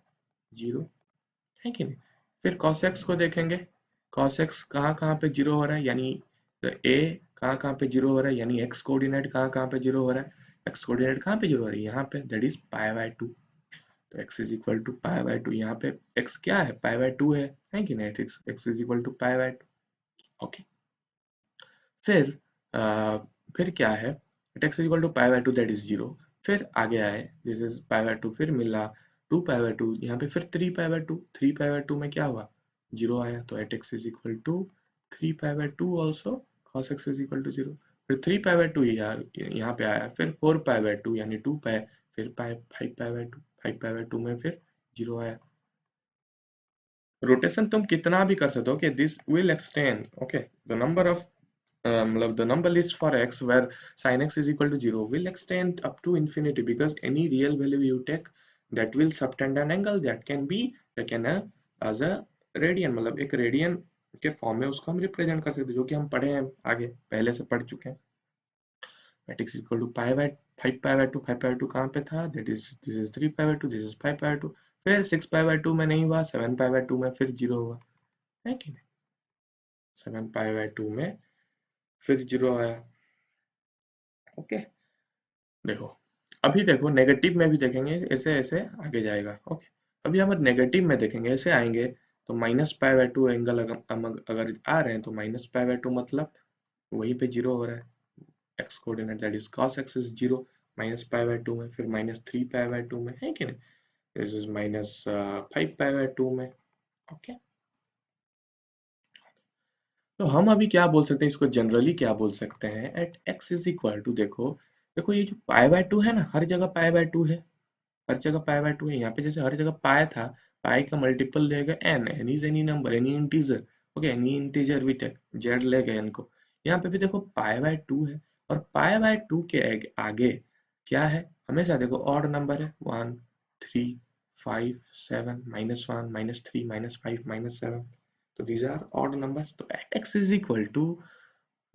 0, है कि नहीं। फिर cos x को देखेंगे, cos x कहाँ कहाँ पे जीरो हो रहा है, यानी a कहाँ कहाँ पे जीरो हो रहा है, यानी x कोऑर्डिनेट कहाँ कहाँ पे जीरो हो रहा है, x कोऑर्डिनेट कहाँ पे जीरो हो रहा है, यहाँ पे, दैट इज π/2। तो x इज इक्वल टू π/2, यहाँ पे x क्या है, π/2 है कि नहीं, x is equal to π/2। Okay, फिर फिर क्या है, x is equal to π/2 that is 0। फिर आगे आए, दिस इज π/2, फिर मिला 2π/2, यहाँ पे फिर 3π/2, 3π/2 में क्या हुआ, 0 आया, तो at x is equal to 3π/2 also cos x is equal to 0। फिर 3π/2 यहाँ पे आया, फिर 4π/2 यानी 2π, फिर 5π/2, 5π/2 में फिर 0 आया। रोटेशन तुम कितना भी कर सकते हो, okay, this will extend, okay, the number of मतलब the number list for x where sin x is equal to 0 will extend up to infinity because any real value you take that will subtend an angle that can be taken as a radian, मतलब एक radian के form में उसको हम represent कर सकते हैं, जो कि हम पढ़े हैं आगे, पहले से पढ़ चुके हैं। x equal to pi by 5π/2, 5π/2 कहाँ पे था, that is this is 3π/2, this is 5π/2, फिर 6π/2 में नहीं हुआ, 7π/2 में फिर 0 हुआ, है कि नहीं, 7π/2 में फिर 0 आया। ओके, देखो अभी देखो नेगेटिव में भी देखेंगे, ऐसे ऐसे आगे जाएगा। ओके, अभी हम नेगेटिव में देखेंगे, ऐसे आएंगे तो -π/2 एंगल अगर आ रहे हैं तो -π/2 मतलब वहीं पे 0 हो रहा है, x coordinate that is cos x is 0 -π/2 में, फिर -3π/2 में, है कि नहीं, दिस इज -5π/2 में। ओके, तो हम अभी क्या बोल सकते हैं, इसको जनरली क्या बोल सकते हैं, at x is equal to, देखो देखो ये जो π/2 है ना, हर जगह π/2 है, हर जगह π/2 है। यहाँ पे जैसे हर जगह पाई था, पाई का मल्टीपल लेगा n, n is any number, any integer, okay, any integer we take z लेगा एन को। यहाँ पे भी देखो π/2 है, और π/2 के आगे क्या है, हमेशा देखो ऑड नंबर है, 1 3 5 7 -1 -3 -5 -7, तो दीज आर ऑड नंबर्स। तो at x is equal to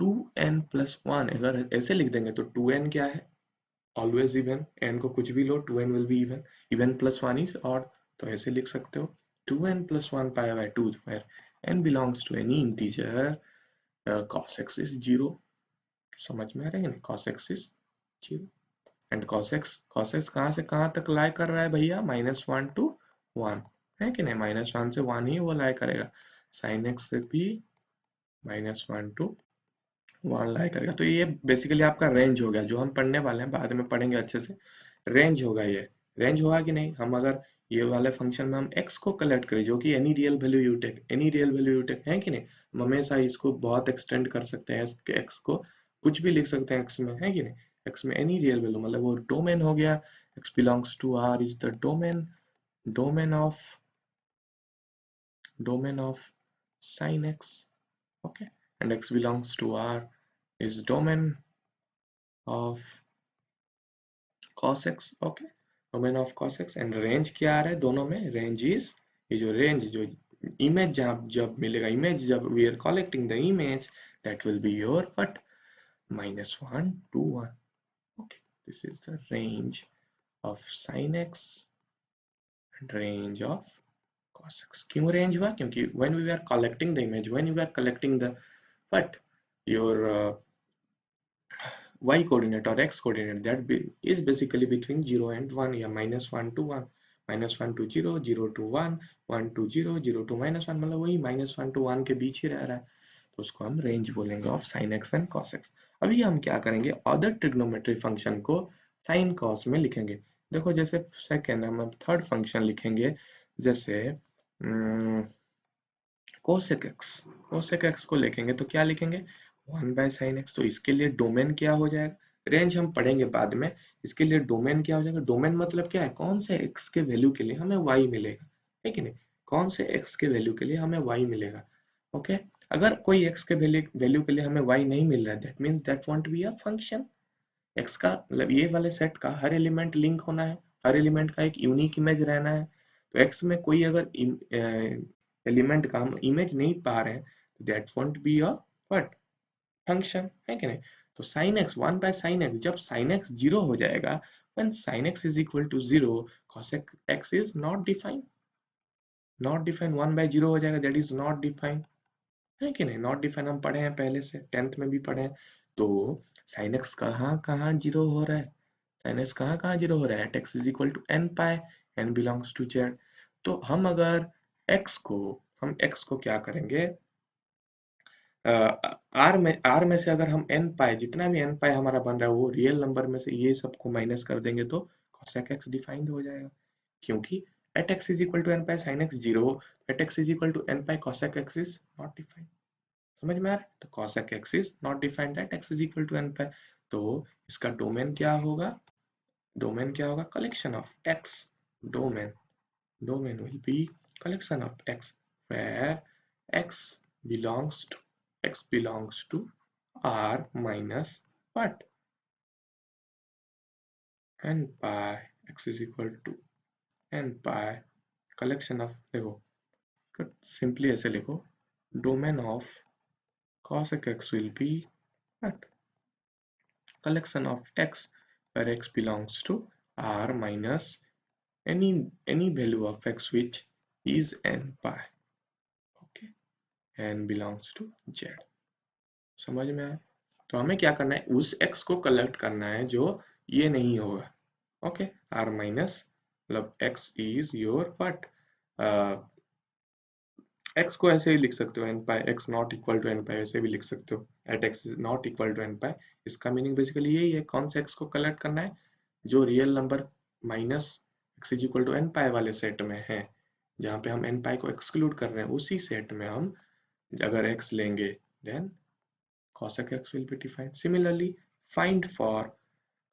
2n+1, अगर ऐसे लिख देंगे तो 2n क्या है, ऑलवेज इवन, n को कुछ भी लो 2n will be even, even plus 1 is odd, तो ऐसे लिख सकते हो 2n+1 π/2 where n belongs to any integer, cos x is 0, समझ में आ रहा है ना, cos x is 0, and cos x कहाँ से कहाँ तक लाई कर रहा है भैया, -1 to 1, है कि नहीं, -1 से 1 ही वो लाई करेगा, sin x से भी -1 to 1 लाई करेगा। तो ये बेसिकली आपका रेंज हो गया, जो हम पढ़ने वाले हैं, बाद में पढ़ेंगे अच्छे से, रेंज होगा, ये रेंज होगा कि नहीं। हम अगर ये वाले फंक्शन में हम x को कलेक्ट करें, जो कि any real value you take, any real value you take, है कि नहीं, हम हमेशा इसको बहुत एक्सटेंड कर सकते हैं, x को कुछ भी लिख सकते हैं x में, है कि नहीं, x में एनी रियल वैल्यू, मतलब वो डोमेन हो गया, x belongs to r is the domain, domain of domain of sin x, okay, and x belongs to r is domain of cos x, okay, domain of cos x, and range क्या आ रहा है दोनों में, range is, ये जो range, जो image जब मिलेगा, image जब we are collecting the image, that will be your what, -1 to 1, okay, this is the range of sin x and range of cos x। क्यों range हुआ, क्योंकि when we are collecting the image, when we are collecting the what, your y coordinate or x coordinate, that is basically between 0 and 1, या -1 to 1, -1 to 0, 0 to 1, 1 to 0, 0 to -1, मतलब वही -1 to 1 के बीच ही रह रहा है, तो उसको हम रेंज बोलेंगे of sin x and cos x। अभी हम क्या करेंगे, अदर ट्रिग्नोमेट्री फंक्शन को sin cos में लिखेंगे। देखो जैसे सेकेंड हम अब थर्ड फंक्शन लिखेंगे, जैसे cosec x को लिखेंगे तो क्या लिखेंगे, 1/sin x, तो इसके लिए डोमेन क्या हो जाएगा, रेंज हम पढ़ेंगे बाद में, इसके लिए डोमेन क्या हो जाएगा, डोमेन मतलब क्या है, कौन से x के वैल्यू के लिए हमें y मिलेगा, है कि नहीं, कौन से x के वैल्यू के लिए हमें y मिलेगा। ओके, अगर कोई x के वैल्यू के लिए हमें y नहीं मिल रहा है, that means that want be a function. x का मतलब ये वाले सेट का हर एलिमेंट लिंक होना है, हर एलिमेंट का एक यूनिक इमेज रहना है, तो x में कोई अगर एलिमेंट का हम इमेज नहीं पा रहे हैं, तो that want be a what, function, है कि नहीं। तो sin x 1/sin x, जब sin x 0 हो जाएगा, When sin x is equal to 0, cos x is not defined. Not define 1/0 हो जाएगा, दैट इज नॉट डिफाइंड, है कि नहीं? नॉट डिफाइन हम पढ़े हैं पहले से, 10th में भी पढ़े हैं। तो साइन एक्स कहाँ कहाँ जीरो हो रहा है, साइन एक्स कहाँ कहाँ जीरो हो रहा है, at x is equal to n pi, n belongs to z. तो हम अगर एक्स को क्या करेंगे, आर में से अगर हम एन पाई, जितना भी एन पाई हमारा बन रहा है वो रियल नंबर में से ये सबको माइनस कर देंगे तो cosec x डिफाइंड हो जाएगा, क्योंकि at x is equal to n pi sine x zero, at x is equal to n pi cosec x is not defined. समझ में आ रहा है? तो cosec x is not defined at x is equal to n pi. तो इसका domain क्या होगा, collection of x, domain domain will be collection of x where x belongs to R minus what, n pi, x is equal to n pi collection of, देखो simply ऐसे लिखो, domain of cosec x will be what, collection of x where x belongs to R minus any value of x which is n pi, okay, n belongs to z। समझ में आया? तो हमें क्या करना है, उस x को कलेक्ट करना है जो ये नहीं होगा, ओके, r माइनस मतलब x is your what, x को ऐसे ही लिख सकते हो, n pi x not equal to n pi ऐसे भी लिख सकते हो, at x is not equal to n pi. इसका मीनिंग बेसिकली यही है, कौन से x को कलेक्ट करना है, जो real number minus x is equal to n pi वाले सेट में है, जहाँ पे हम n पाई को एक्सक्लूड कर रहे हैं उसी सेट में हम अगर x लेंगे then cosec x will be defined. Similarly, find for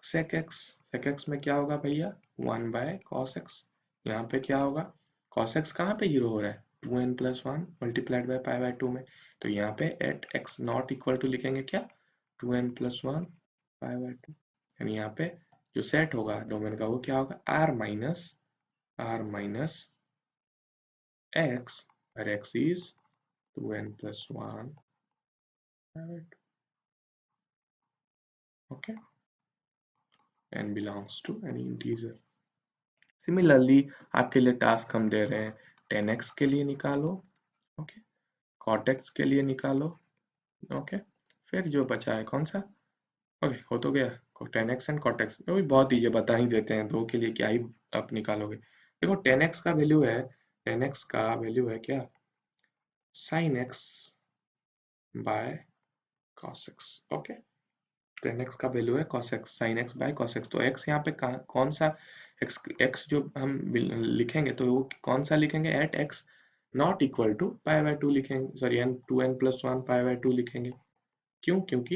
sec x, sec x में क्या होगा भैया, 1 by cos x, यहाँ पे क्या होगा, cos x कहाँ पे जीरो हो रहा है, 2n plus 1 multiplied by pi by 2 में, तो यहाँ पे at x not equal to लिखेंगे क्या, 2n plus 1 pi by 2, यानी यहाँ पे जो सेट होगा डोमेन का वो क्या होगा, r minus x, where x is 2n plus 1 pi by 2, okay, n belongs to any integer। Similarly आपके लिए टास्क हम दे रहे हैं 10x के लिए निकालो, ओके, cot x के लिए निकालो, ओके, फिर जो बचा है कौन सा, ओके हो तो गया 10x एंड cot x, वो भी बहुत ईजी, बता ही देते हैं, दो के लिए क्या ही आप निकालोगे। देखो 10x का वैल्यू है, 10x का वैल्यू है क्या, sin x by cos x, okay, 10x का वैल्यू है cos x, sin x by cos x, तो x यहाँ पे कौन सा x जो हम लिखेंगे तो वो कौन सा लिखेंगे, at x not equal to pi by 2 लिखेंगे, sorry n 2n plus 1 pi by 2 लिखेंगे, क्यों, क्योंकि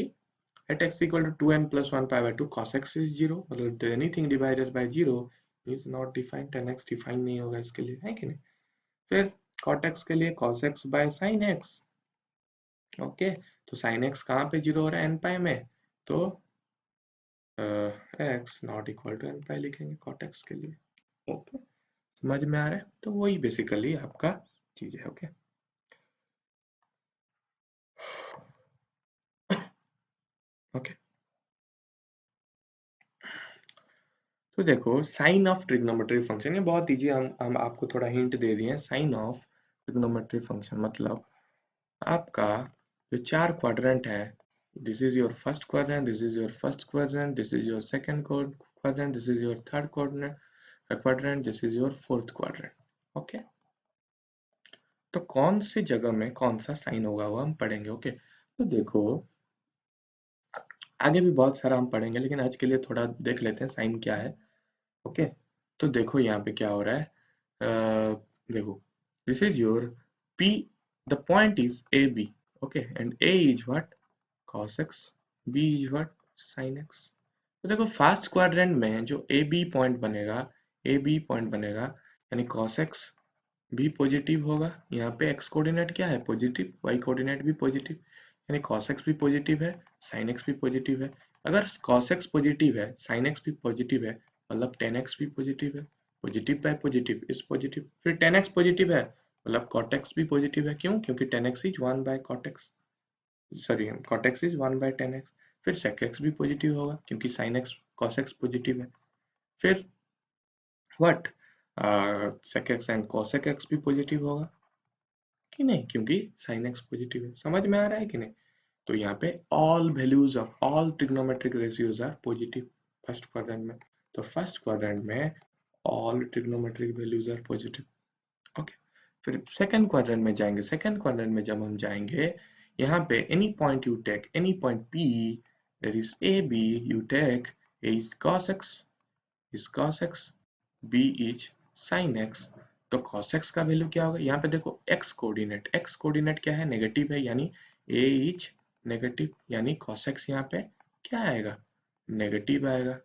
at x equal to 2n plus 1 pi by 2 cos x is zero, मतलब anything divided by zero is not defined, 10x define नहीं होगा इसके लिए, है कि नहीं। फिर cot x के लिए cos x by sin x, okay, तो sin x कहाँ पे जीरो हो रहा है, n पाई में, तो x not equal to n pi लिखेंगे cot x के लिए, ओके, समझ में आ रहा है, तो वही बेसिकली आपका चीज है, ओके। ओके, तो देखो साइन ऑफ ट्रिग्नोमेट्री फंक्शन, ये बहुत इजी, हम आपको थोड़ा हिंट दे दिए, साइन ऑफ ट्रिग्नोमेट्री फंक्शन मतलब आपका जो चार क्वाड्रेंट है, this is your first quadrant, this is your first quadrant, this is your second quadrant, this is your third quadrant, this is your fourth quadrant, okay. तो कौन सी जगह में कौन सा साइन होगा वो हम पढ़ेंगे, ओके। तो देखो आगे भी बहुत सारा हम पढ़ेंगे, लेकिन आज के लिए थोड़ा देख लेते हैं साइन क्या है, ओके। तो देखो यहाँ पे क्या हो रहा है, देखो this is your P, the point is A B, okay, and A is what, cos x, B is what, sin x। तो देखो फर्स्ट क्वाड्रेंट में जो ए बी पॉइंट बनेगा, यानी cos x भी पॉजिटिव होगा, यहाँ पे x कोऑर्डिनेट क्या है, पॉजिटिव, y कोऑर्डिनेट भी पॉजिटिव, यानी cos x भी पॉजिटिव है, sin x भी पॉजिटिव है। अगर cos x पॉजिटिव है, sin x भी पॉजिटिव है, मतलब tan x भी पॉजिटिव है, positive bye positive is positive, फिर tan x पॉजिटिव है मतलब cot x भी पॉजिटिव है, क्यों, क्योंकि tan x is 1 by cot x, sorry cot x is 1 by tan x, फिर sec x भी पॉजिटिव होगा क्योंकि sin x cos x positive है, फिर what sec x and cosec x भी पॉजिटिव होगा कि नहीं, क्योंकि sin x पॉजिटिव है। समझ में आ रहा है कि नहीं? तो यहाँ पे all values of all trigonometric ratios are positive first quadrant में। तो फर्स्ट क्वाड्रेंट में all trigonometric values are positive. Okay, फिर सेकंड क्वाड्रेंट में जाएंगे। सेकंड क्वाड्रेंट में जब हम जाएंगे, यहाँ पे any point you take, any point P that is AB, you take A is cos x, B is sin x। तो cos x का वैल्यू क्या होगा? यहाँ पे देखो x कोऑर्डिनेट, x कोऑर्डिनेट क्या है? नेगेटिव है, यानी A इज नेगेटिव, यानी cos x यहाँ पे क्या आएगा? नेगेटिव आएगा।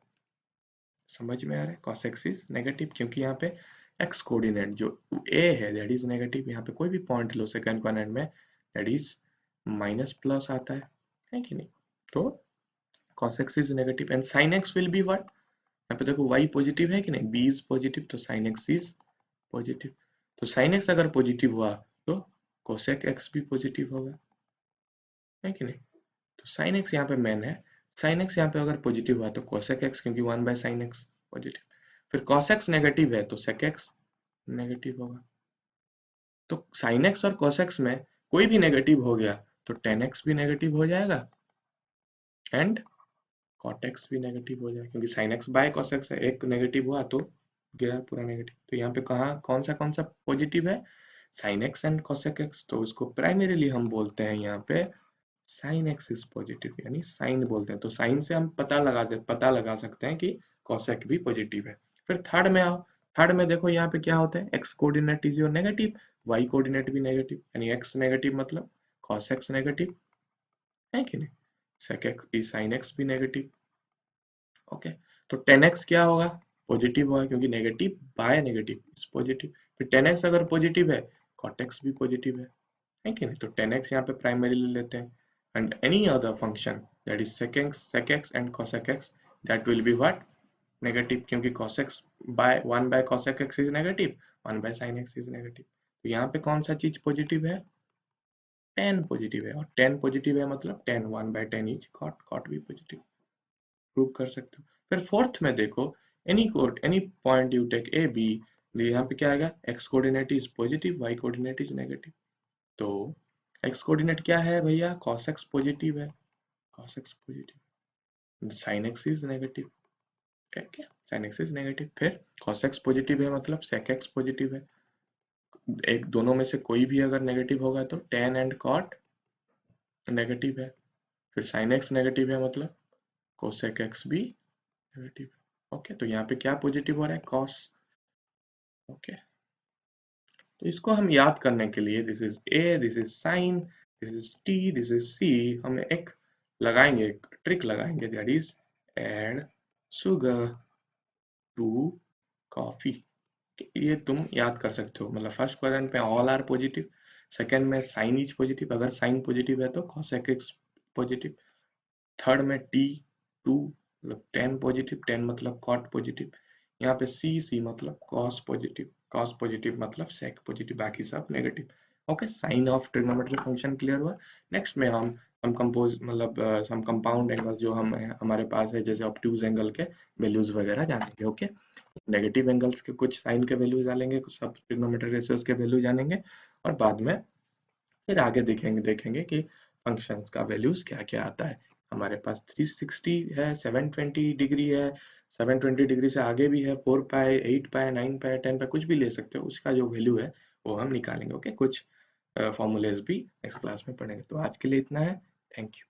समझ में आ रहा है? cos x इज नेगेटिव, क्योंकि यहाँ पे x कोऑर्डिनेट जो a है दैट इज नेगेटिव। यहाँ पे कोई भी पॉइंट लो सेकंड क्वाड्रेंट में, दैट इज माइनस प्लस आता है कि नहीं? तो cos x is negative and sin x will be what? यहाँ पे देखो y पॉजिटिव है कि नहीं, b इज पॉजिटिव, तो sin x इज पॉजिटिव। तो sin x अगर पॉजिटिव हुआ तो cosec x भी पॉजिटिव होगा, है कि नहीं? तो sin x यहाँ पे मेन है। sin x यहाँ पे अगर पॉजिटिव हुआ तो cosec x, क्योंकि 1 बाय sin x पॉजिटिव। फिर cos x नेगेटिव है तो sec x नेगेटिव होगा। तो sin x और cos x में कोई भी नेगेटिव हो गया तो tan x भी नेगेटिव हो जाएगा एंड cot x भी नेगेटिव हो जाएगा, क्योंकि sin x by cos x है, एक नेगेटिव हुआ तो गया पूरा नेगेटिव। तो यहाँ पे कौन सा पॉजिटिव है? sin x and cosec x। तो उसको प्राइमरीली हम बोलते हैं यहाँ पे sin x इज पॉजिटिव, यानी sin बोलते हैं। तो sin से हम पता लगा सकते हैं कि cosec भी पॉजिटिव है। फिर थर्ड में आओ। थर्ड में देखो यहाँ पे क्या होता है, x coordinate is your negative, y coordinate भी नेगेटिव, यानी x नेगेटिव मतलब cos x नेगेटिव, है कि नहीं? sec x is sin x भी नेगेटिव। ओके, तो tan x क्या होगा? पॉजिटिव होगा, क्योंकि negative by negative is positive. फिर tan x अगर पॉजिटिव है, cot x भी पॉजिटिव है कि नहीं? तो tan x यहाँ पे प्राइमरी ले लेते हैं and any other function that is sec x and cosec x that will be what? Negative, क्योंकि cos x by 1 by cosec x is negative, 1 by sin x is negative. तो यहाँ पे कौन सा चीज पॉजिटिव है? tan पॉजिटिव है, और tan पॉजिटिव है मतलब tan 1 by tan is cot भी पॉजिटिव। प्रूव कर सकते हो। फिर फोर्थ में देखो, any point you take A B, यहाँ पे क्या आएगा? X coordinate is positive, Y coordinate is negative. तो एक्स कोऑर्डिनेट क्या है भैया? cos x पॉजिटिव है, cos x positive, sin x is negative, ठीक है? sin x is negative. फिर cos x पॉजिटिव है मतलब sec x पॉजिटिव है। एक दोनों में से कोई भी अगर नेगेटिव होगा तो tan एंड cot नेगेटिव है। फिर sin x नेगेटिव है मतलब cosec x भी नेगेटिव। ओके, तो यहाँ पे क्या पॉजिटिव हो रहा है? cos। ओके, तो इसको हम याद करने के लिए this is a, this is sin, this is t, this is c, हम एक लगाएंगे, एक ट्रिक लगाएंगे, that is add sugar to coffee. ये तुम याद कर सकते हो, मतलब फर्स्ट क्वाड्रेंट पे ऑल आर पॉजिटिव, सेकंड में साइन इज पॉजिटिव, अगर साइन पॉजिटिव है तो cosec x पॉजिटिव, थर्ड में t 2 मतलब tan पॉजिटिव, tan मतलब cot पॉजिटिव, यहाँ पे c मतलब cos पॉजिटिव मतलब sec पॉजिटिव, बाकी सब नेगेटिव। Okay, sine of trigonometric function clear हुआ। नेक्स्ट में हम कंपोज मतलब हम कंपाउंड एंगल जो हम हमारे पास है, जैसे ऑब्ट्यूज एंगल के वैल्यूज वगैरह जानेंगे। ओके, नेगेटिव एंगल्स के कुछ साइन के वैल्यू जानेंगे, कुछ सब ट्रिग्नोमेट्रिक रेशियोज के वैल्यू जानेंगे, और बाद में फिर आगे देखेंगे कि फंक्शंस का वैल्यूज क्या क्या आता है। हमारे पास 360 है, 720 डिग्री है, 720 डिग्री से आगे भी है, 4 पाई, 8 पाई, 9 पाई, 10 पाई, कुछ भी ले सकते हो, उसका जो वैल्यू है वो हम निकालेंगे। ओके, कुछ फॉर्मूलेज भी नेक्स्ट क्लास में पढ़ेंगे। तो आज के लिए इतना है, थैंक यू।